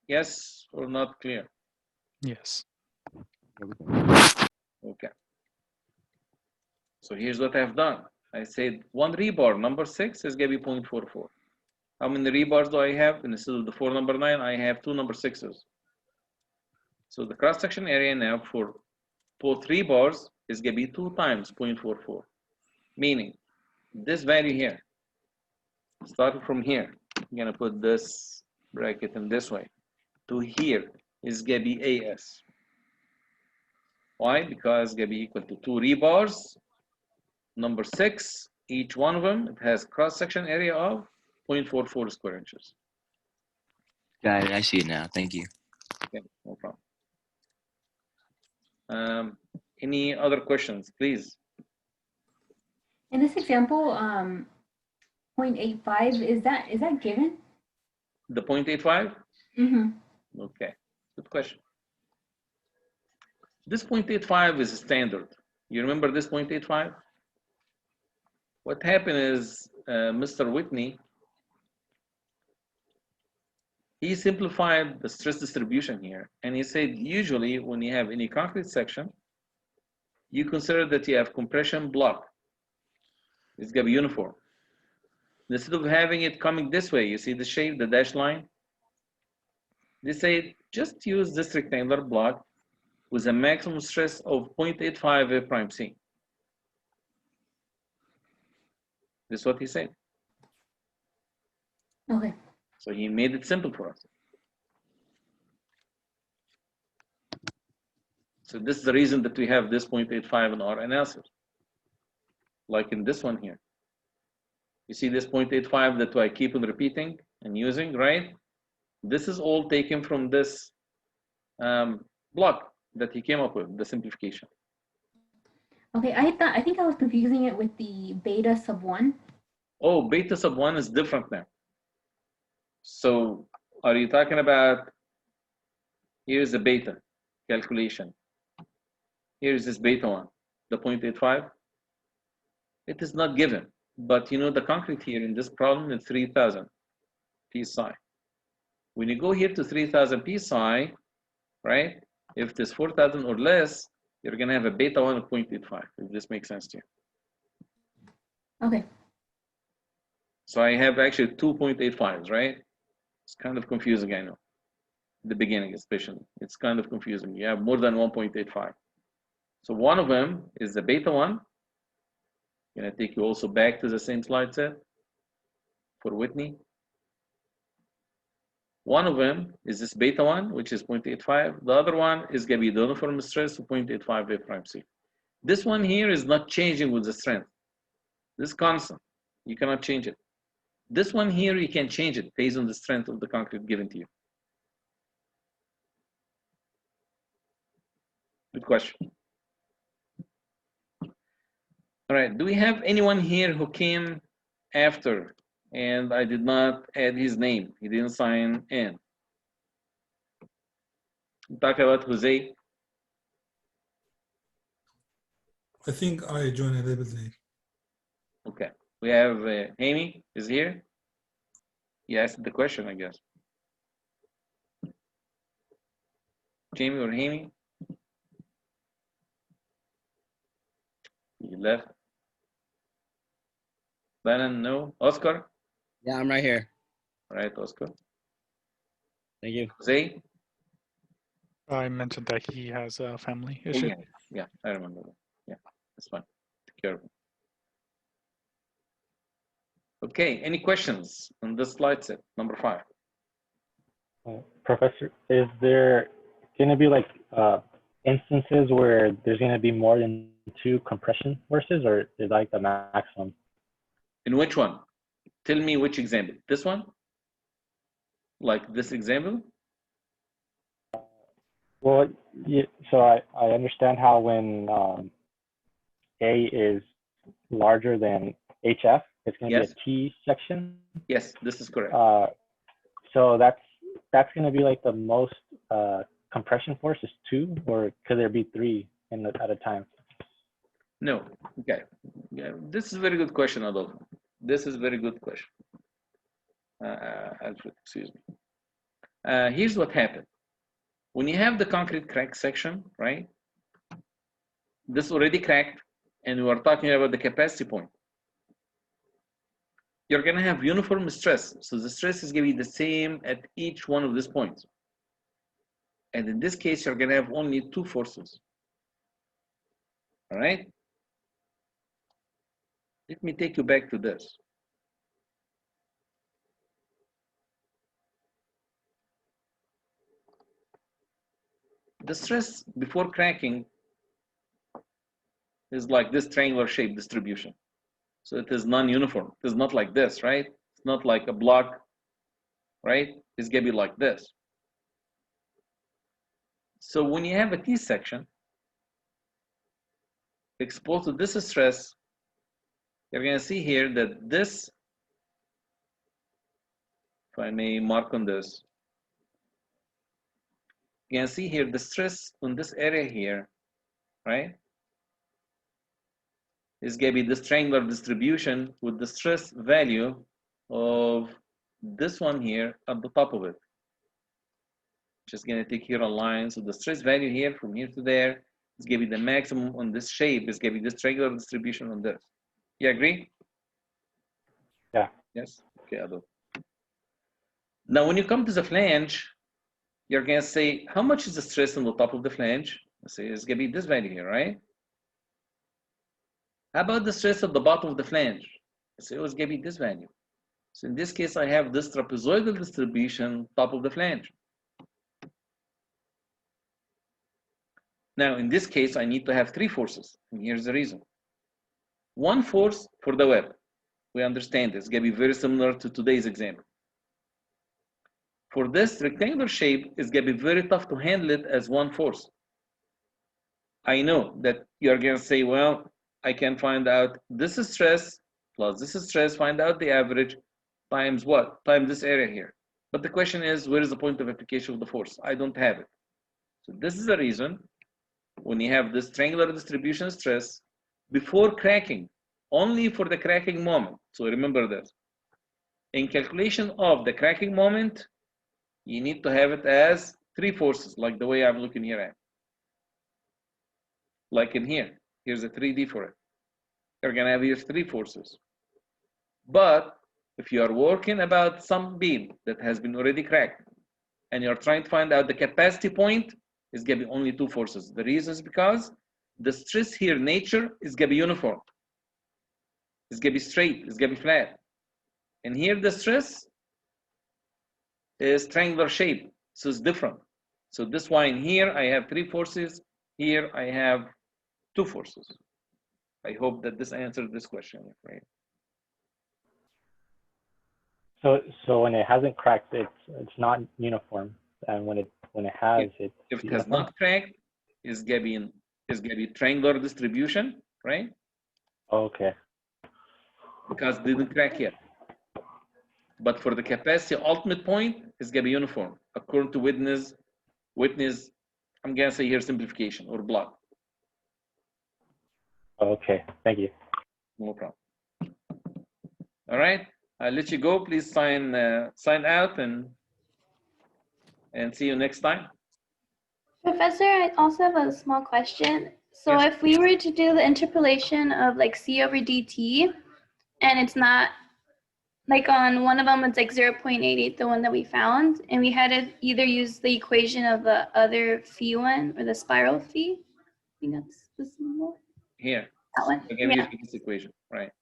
Yes or not clear? Yes. Okay. So here's what I've done. I said 1 rebar, number 6 is going to be 0.44. How many rebars do I have? Instead of the 4 number 9, I have 2 number 6s. So the cross-section area now for both rebars is going to be 2 times 0.44. Meaning, this value here, starting from here, I'm going to put this bracket in this way, to here is going to be AS. Why? Because it's going to be equal to 2 rebars, number 6, each one of them, it has cross-section area of 0.44 square inches. Got it. I see it now. Thank you. Okay, no problem. Any other questions, please? In this example, 0.85, is that given? The 0.85? Mm-hmm. Okay, good question. This 0.85 is standard. You remember this 0.85? What happened is Mr. Whitney, he simplified the stress distribution here. And he said, usually when you have any concrete section, you consider that you have compression block. It's gonna be uniform. Instead of having it coming this way, you see the shape, the dashed line? They say, just use this rectangular block with a maximum stress of 0.85 A prime C. This is what he said. Okay. So he made it simple for us. So this is the reason that we have this 0.85 in our analysis. Like in this one here. You see this 0.85 that I keep on repeating and using, right? This is all taken from this block that he came up with, the simplification. Okay, I think I was confusing it with the beta sub 1. Oh, beta sub 1 is different now. So are you talking about, here's the beta calculation. Here's this beta 1, the 0.85. It is not given, but you know the concrete here in this problem is 3000 psi. When you go here to 3000 psi, right? If it is 4000 or less, you're gonna have a beta 1 of 0.85, if this makes sense to you. Okay. So I have actually 2.85s, right? It's kind of confusing, I know. The beginning especially, it's kind of confusing. You have more than 1.85. So one of them is the beta 1. I'm gonna take you also back to the same slide set for Whitney. One of them is this beta 1, which is 0.85. The other one is gonna be the uniform stress of 0.85 A prime C. This one here is not changing with the strength. This is constant. You cannot change it. This one here, you can change it based on the strength of the concrete given to you. Good question. All right, do we have anyone here who came after and I did not add his name? He didn't sign in. Talk about Jose. I think I joined a little bit late. Okay, we have Amy is here. You asked the question, I guess. Jamie or Amy? You left. Bannon, no. Oscar? Yeah, I'm right here. All right, Oscar. Thank you. Jose? I mentioned that he has a family Oh, issue. yeah, I remember that. Yeah, that's fine. Take care of it. Okay, any questions on this slide set, number 5? Professor, is there going to be like instances where there's going to be more than 2 compression forces, or is like the maximum? In which one? Tell me which example. This one? Like this example? Well, so I understand how when A is larger than HF, it's going to Yes. be a T section. Yes, this is correct. So that's going to be like the most compression force is 2, or could there be 3 at a time? No. Okay. Yeah, this is a very good question, Adolfo. This is a very good question. Alfred, excuse me. Here's what happened. When you have the concrete crack section, right? This already cracked, and we are talking about the capacity point. You're going to have uniform stress. So the stress is going to be the same at each one of these points. And in this case, you're going to have only 2 forces. All right? Let me take you back to this. The stress before cracking is like this triangular shape distribution. So it is non-uniform. It is not like this, right? It's not like a block, right? It's going to be like this. So when you have a T section exposed to this stress, you're going to see here that this, if I may mark on this, you can see here the stress on this area here, right, is going to be this triangular distribution with the stress value of this one here at the top of it. Just going to take here a line. So the stress value here from here to there is going to be the maximum on this shape. Is going to be this triangular distribution on this. You agree? Yeah. Yes. Okay, Adolf. Now, when you come to the flange, you're going to say, how much is the stress on the top of the flange? Let's say it's going to be this value here, right? How about the stress at the bottom of the flange? Let's say it's going to be this value. So in this case, I have this trapezoidal distribution top of the flange. Now, in this case, I need to have 3 forces, and here's the reason. 1 force for the web. We understand this. It's going to be very similar to today's example. For this rectangular shape, it's going to be very tough to handle it as 1 force. I know that you're going to say, well, I can find out this is stress plus this is stress, find out the average times what? Times this area here. But the question is, where is the point of application of the force? I don't have it. So this is the reason when you have this triangular distribution stress before cracking, only for the cracking moment. So remember this. In calculation of the cracking moment, you need to have it as 3 forces, like the way I'm looking here at. Like in here, here's a 3D for it. You're gonna have here 3 forces. But if you are working about some beam that has been already cracked, and you're trying to find out the capacity point, it's gonna be only 2 forces. The reason is because the stress here, nature, is gonna be uniform. It's gonna be straight, it's gonna be flat. And here the stress is triangular shape, so it's different. So this why in here I have 3 forces, here I have 2 forces. I hope that this answered this question, right? So when it hasn't cracked, it's not uniform, and when it has, if it's it has uniform? not cracked, it's gonna be triangular distribution, right? Okay. Because it didn't crack yet. But for the capacity ultimate point, it's gonna be uniform according to witness. I'm gonna say here simplification or block. Okay. Thank you. No problem. All right, I'll let you go. Please sign out and see you next time. Professor, I also have a small question. So Yes. if we were to do the interpolation of like C over dt, and it's not like on one of them, it's like 0.88, the one that we found, and we had to either use the equation of the other phi one or the spiral phi. I think that's the symbol. Here. That one. I'm gonna Yeah. use this equation, right?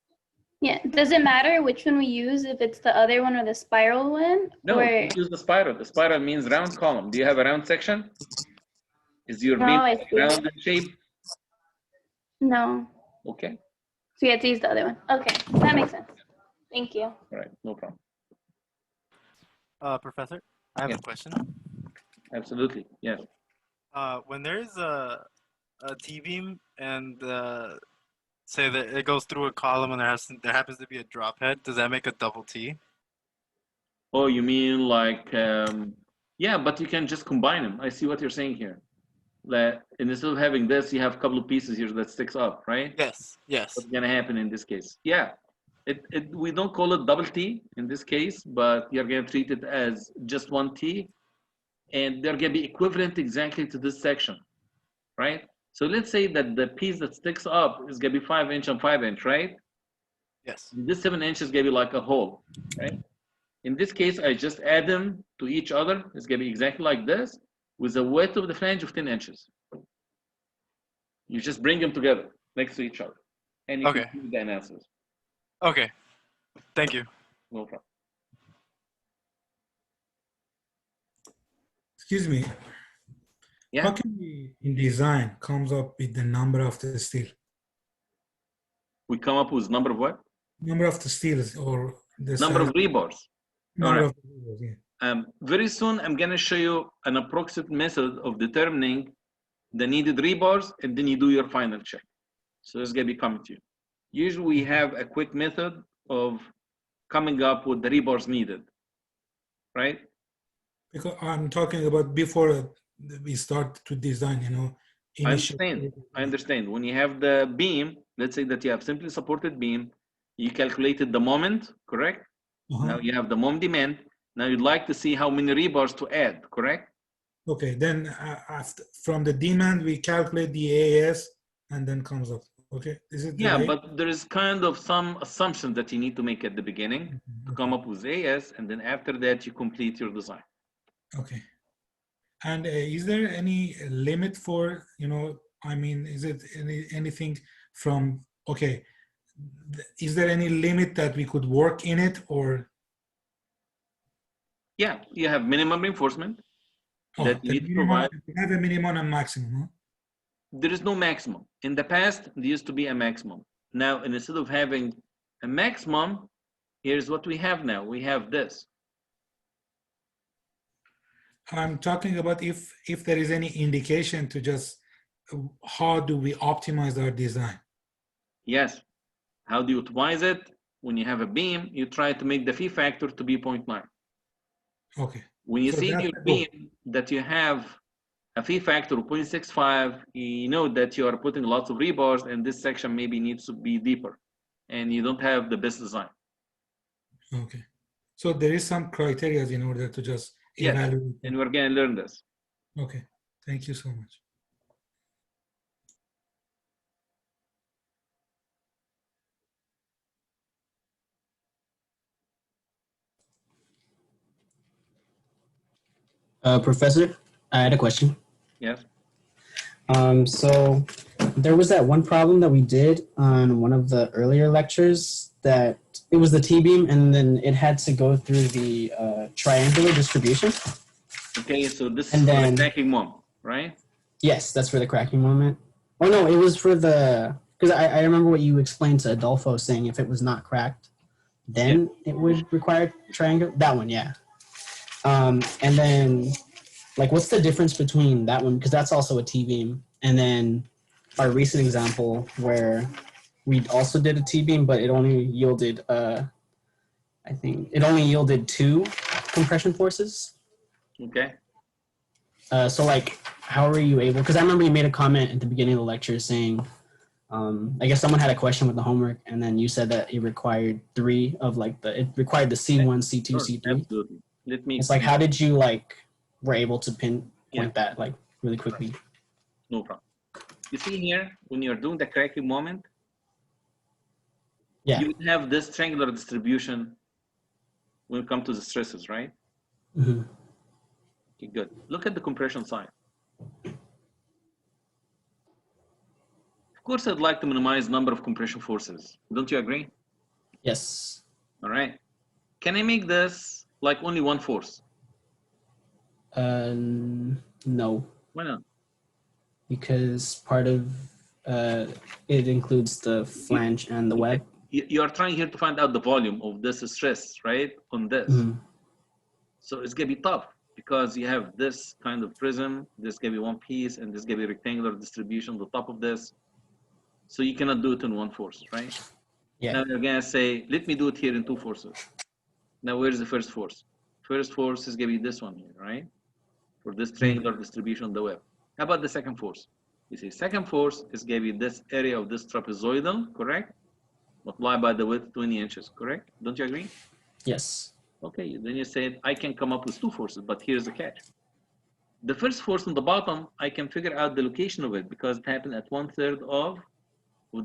Yeah, does it matter which one we use, if it's the other one or the spiral one? No, Or... use the spiral. The spiral means round column. Do you have a round section? Is your No, beam I see. round in shape? No. Okay. So you have to use the other one. Okay, that makes sense. Thank you. All right, no problem. Professor, I have Yes. a question. Absolutely, yes. When there's a T-beam and say that it goes through a column and there happens to be a drop head, does that make a double T? Oh, you mean like, yeah, but you can just combine them. I see what you're saying here. That instead of having this, you have a couple of pieces here that sticks up, right? Yes, yes. What's gonna happen in this case? Yeah, we don't call it double T in this case, but you're gonna treat it as just one T, and they're gonna be equivalent exactly to this section, right? So let's say that the piece that sticks up is gonna be 5 inch and 5 inch, right? Yes. This 7 inch is gonna be like a hole, right? In this case, I just add them to each other. It's gonna be exactly like this, with a width of the flange of 10 inches. You just bring them together next to each other, and you can do the analysis. Okay. Thank you. No problem. Excuse me. Yeah. How can we, in design, comes up with the number of the steel? We come up with number of what? Number of the steels or the Number size. of rebars. Number All right. of the rebars, yeah. Very soon, I'm going to show you an approximate method of determining the needed rebars, and then you do your final check. So it's going to be coming to you. Usually, we have a quick method of coming up with the rebars needed, right? Because I'm talking about before we start to design, you know. I understand. When you have the beam, let's say that you have simply supported beam, you calculated the moment, correct? Now you have the moment demand. Now you'd like to see how many rebars to add, correct? Okay, then after, from the demand, we calculate the AS and then comes up. Okay, is it the Yeah, way? but there is kind of some assumptions that you need to make at the beginning to come up with AS, and then after that, you complete your design. Okay. And is there any limit for, you know, I mean, is it anything from, okay, is there any limit that we could work in it or? Yeah, you have minimum reinforcement that you need to provide. We have a minimum and maximum, huh? There is no maximum. In the past, there used to be a maximum. Now, instead of having a maximum, here's what we have now. We have this. I'm talking about if there is any indication to just how do we optimize our design? Yes. How do you optimize it? When you have a beam, you try to make the phi factor to be 0.9. Okay. When you So see in your beam that you have a phi factor of 0.65, you know that you are putting lots of rebars, and this section maybe needs to be deeper, and you don't have the best design. Okay. So there is some criteria in order to just evaluate. And we're going to learn this. Okay. Thank you so much. Professor, I had a question. Yes. So there was that one problem that we did on one of the earlier lectures that it was the T-beam and then it had to go through the triangular distribution. Okay, so this and is then, for the cracking moment, right? Yes, that's for the cracking moment. Oh no, it was for the, because I remember what you explained to Adolfo saying if it was not cracked, then it would require triangle, that one, yeah. And then, like, what's the difference between that one? Because that's also a T-beam. And then our recent example where we also did a T-beam, but it only yielded, I think, it only yielded 2 compression forces. Okay. So, like, how are you able, because I remember you made a comment at the beginning of the lecture saying, I guess someone had a question with the homework, and then you said that it required 3 of, like, it required the C1, C2, Sure, C3. absolutely. Let me It's like, how did you, like, were able to pinpoint that, like, really quickly? No problem. You see here, when you're doing the cracking moment, you would have this triangular distribution when it comes to the stresses, right? Mm-hmm. Okay, good. Look at the compression side. Of course, I'd like to minimize number of compression forces. Don't you agree? Yes. All right. Can I make this like only one force? No. Why not? Because part of it includes the flange and the web. You are trying here to find out the volume of this stress, right, on this. Mhm. So it's gonna be tough because you have this kind of prism, this gonna be one piece, and this gonna be rectangular distribution on the top of this. So you cannot do it in one force, right? Yeah. Now you're gonna say, let me do it here in two forces. Now where's the first force? First force is gonna be this one here, right? For this triangular distribution on the web. How about the second force? You see, second force is gonna be this area of this trapezoidal, correct? Multiplied by the width 20 inches, correct? Don't you agree? Yes. Okay, then you said I can come up with two forces, but here's the catch. The first force on the bottom, I can figure out the location of it because it happened at 1/3 of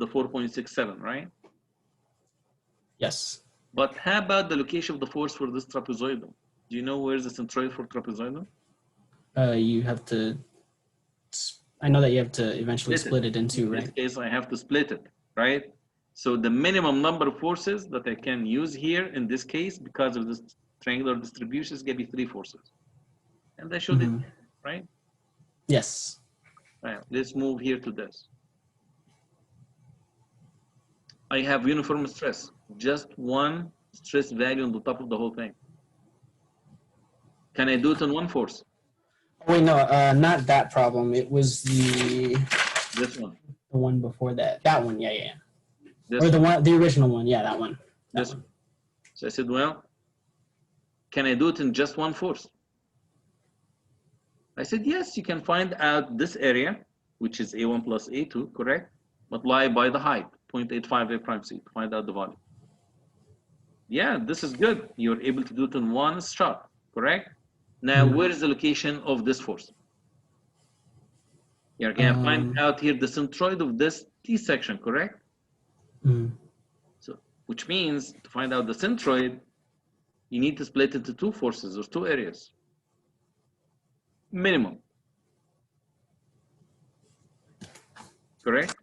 the 4.67, right? Yes. But how about the location of the force for this trapezoidal? Do you know where's the centroid for trapezoidal? You have to. I know that you have to eventually split it in two, In right? this case, I have to split it, right? So the minimum number of forces that I can use here in this case, because of this triangular distribution, is going to be 3 forces. And I showed it, right? Yes. Right. Let's move here to this. I have uniform stress, just one stress value on the top of the whole thing. Can I do it in one force? Wait, no, not that problem. It was this one. The one before that. That one, yeah. This or the original one, yeah, that one. This one. So I said, well, can I do it in just one force? I said, yes, you can find out this area, which is A1 plus A2, correct? Multiply by the height, 0.85 A prime C, to find out the volume. Yeah, this is good. You're able to do it in one shot, correct? Now, where is the location of this force? You're going to find out here the centroid of this T section, correct? So, which means to find out the centroid, you need to split it into two forces or two areas. Minimum. Correct?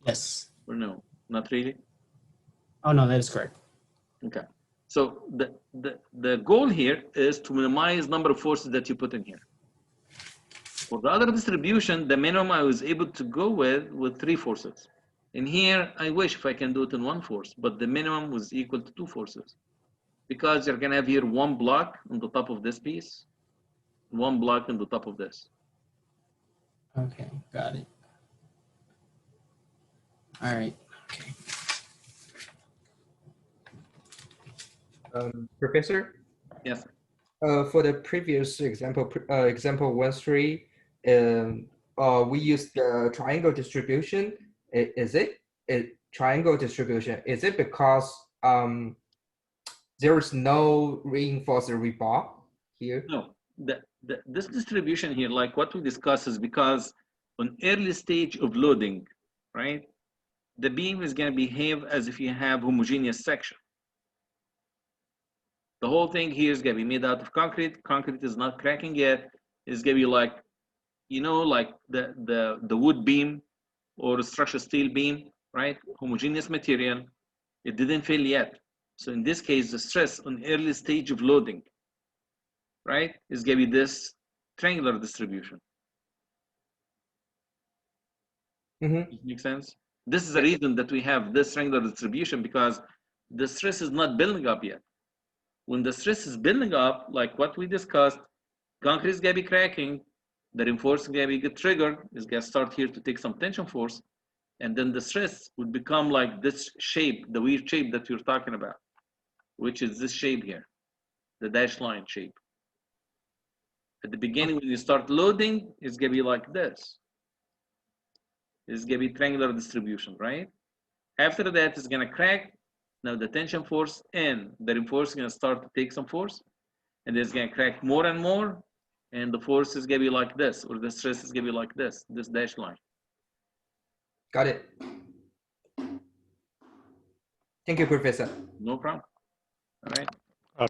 Yes. Or no? Not really? Oh, no, that is correct. Okay. So the goal here is to minimize number of forces that you put in here. For the other distribution, the minimum I was able to go with 3 forces. In here, I wish if I can do it in one force, but the minimum was equal to 2 forces. Because you're going to have here one block on the top of this piece, one block on the top of this. Okay, got it. All right. Okay. Professor? Yes. For the previous example, example 1.3, we used the triangle distribution. Is it triangle distribution? Is it because there is no reinforced rebar here? No, this distribution here, like what we discussed, is because on early stage of loading, right, the beam is going to behave as if you have homogeneous section. The whole thing here is going to be made out of concrete. Concrete is not cracking yet. It's going to be like, you know, like the wood beam or the structural steel beam, right? Homogeneous material. It didn't fail yet. So in this case, the stress on early stage of loading, right, is going to be this triangular distribution. Makes sense? This is the reason that we have this triangular distribution, because the stress is not building up yet. When the stress is building up, like what we discussed, concrete is going to be cracking, the reinforcement is going to get triggered, it's going to start here to take some tension force, and then the stress would become like this shape, the weird shape that you're talking about, which is this shape here, the dashed line shape. At the beginning, when you start loading, it's going to be like this. It's going to be triangular distribution, right? After that, it's going to crack. Now the tension force and the reinforcement is going to start to take some force, and it's going to crack more and more, and the force is going to be like this, or the stress is going to be like this dashed line. Got it. Thank you, Professor. No problem. All right.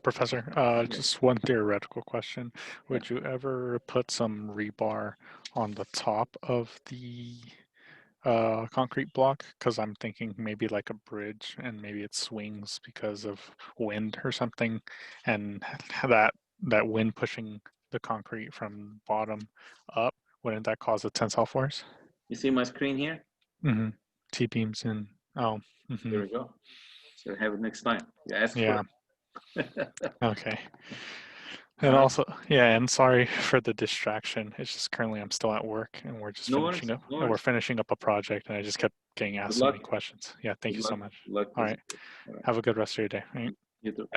Professor, just one theoretical question. Would you ever put some rebar on the top of the concrete block? Because I'm thinking maybe like a bridge, and maybe it swings because of wind or something, and that wind pushing the concrete from bottom up, wouldn't that cause a tensile force? You see my screen here? Mm-hmm. T-beams and There we go. So have it next time. You ask yeah. for it. Okay. And also, yeah, and sorry for the distraction. It's just currently I'm still at work, and we're just finishing up. No We're worries. finishing up a project, and I just kept getting asked so many questions. Yeah, thank you so much. Good luck. All right. All right. Have a good rest of your day. All right. You too. Bye.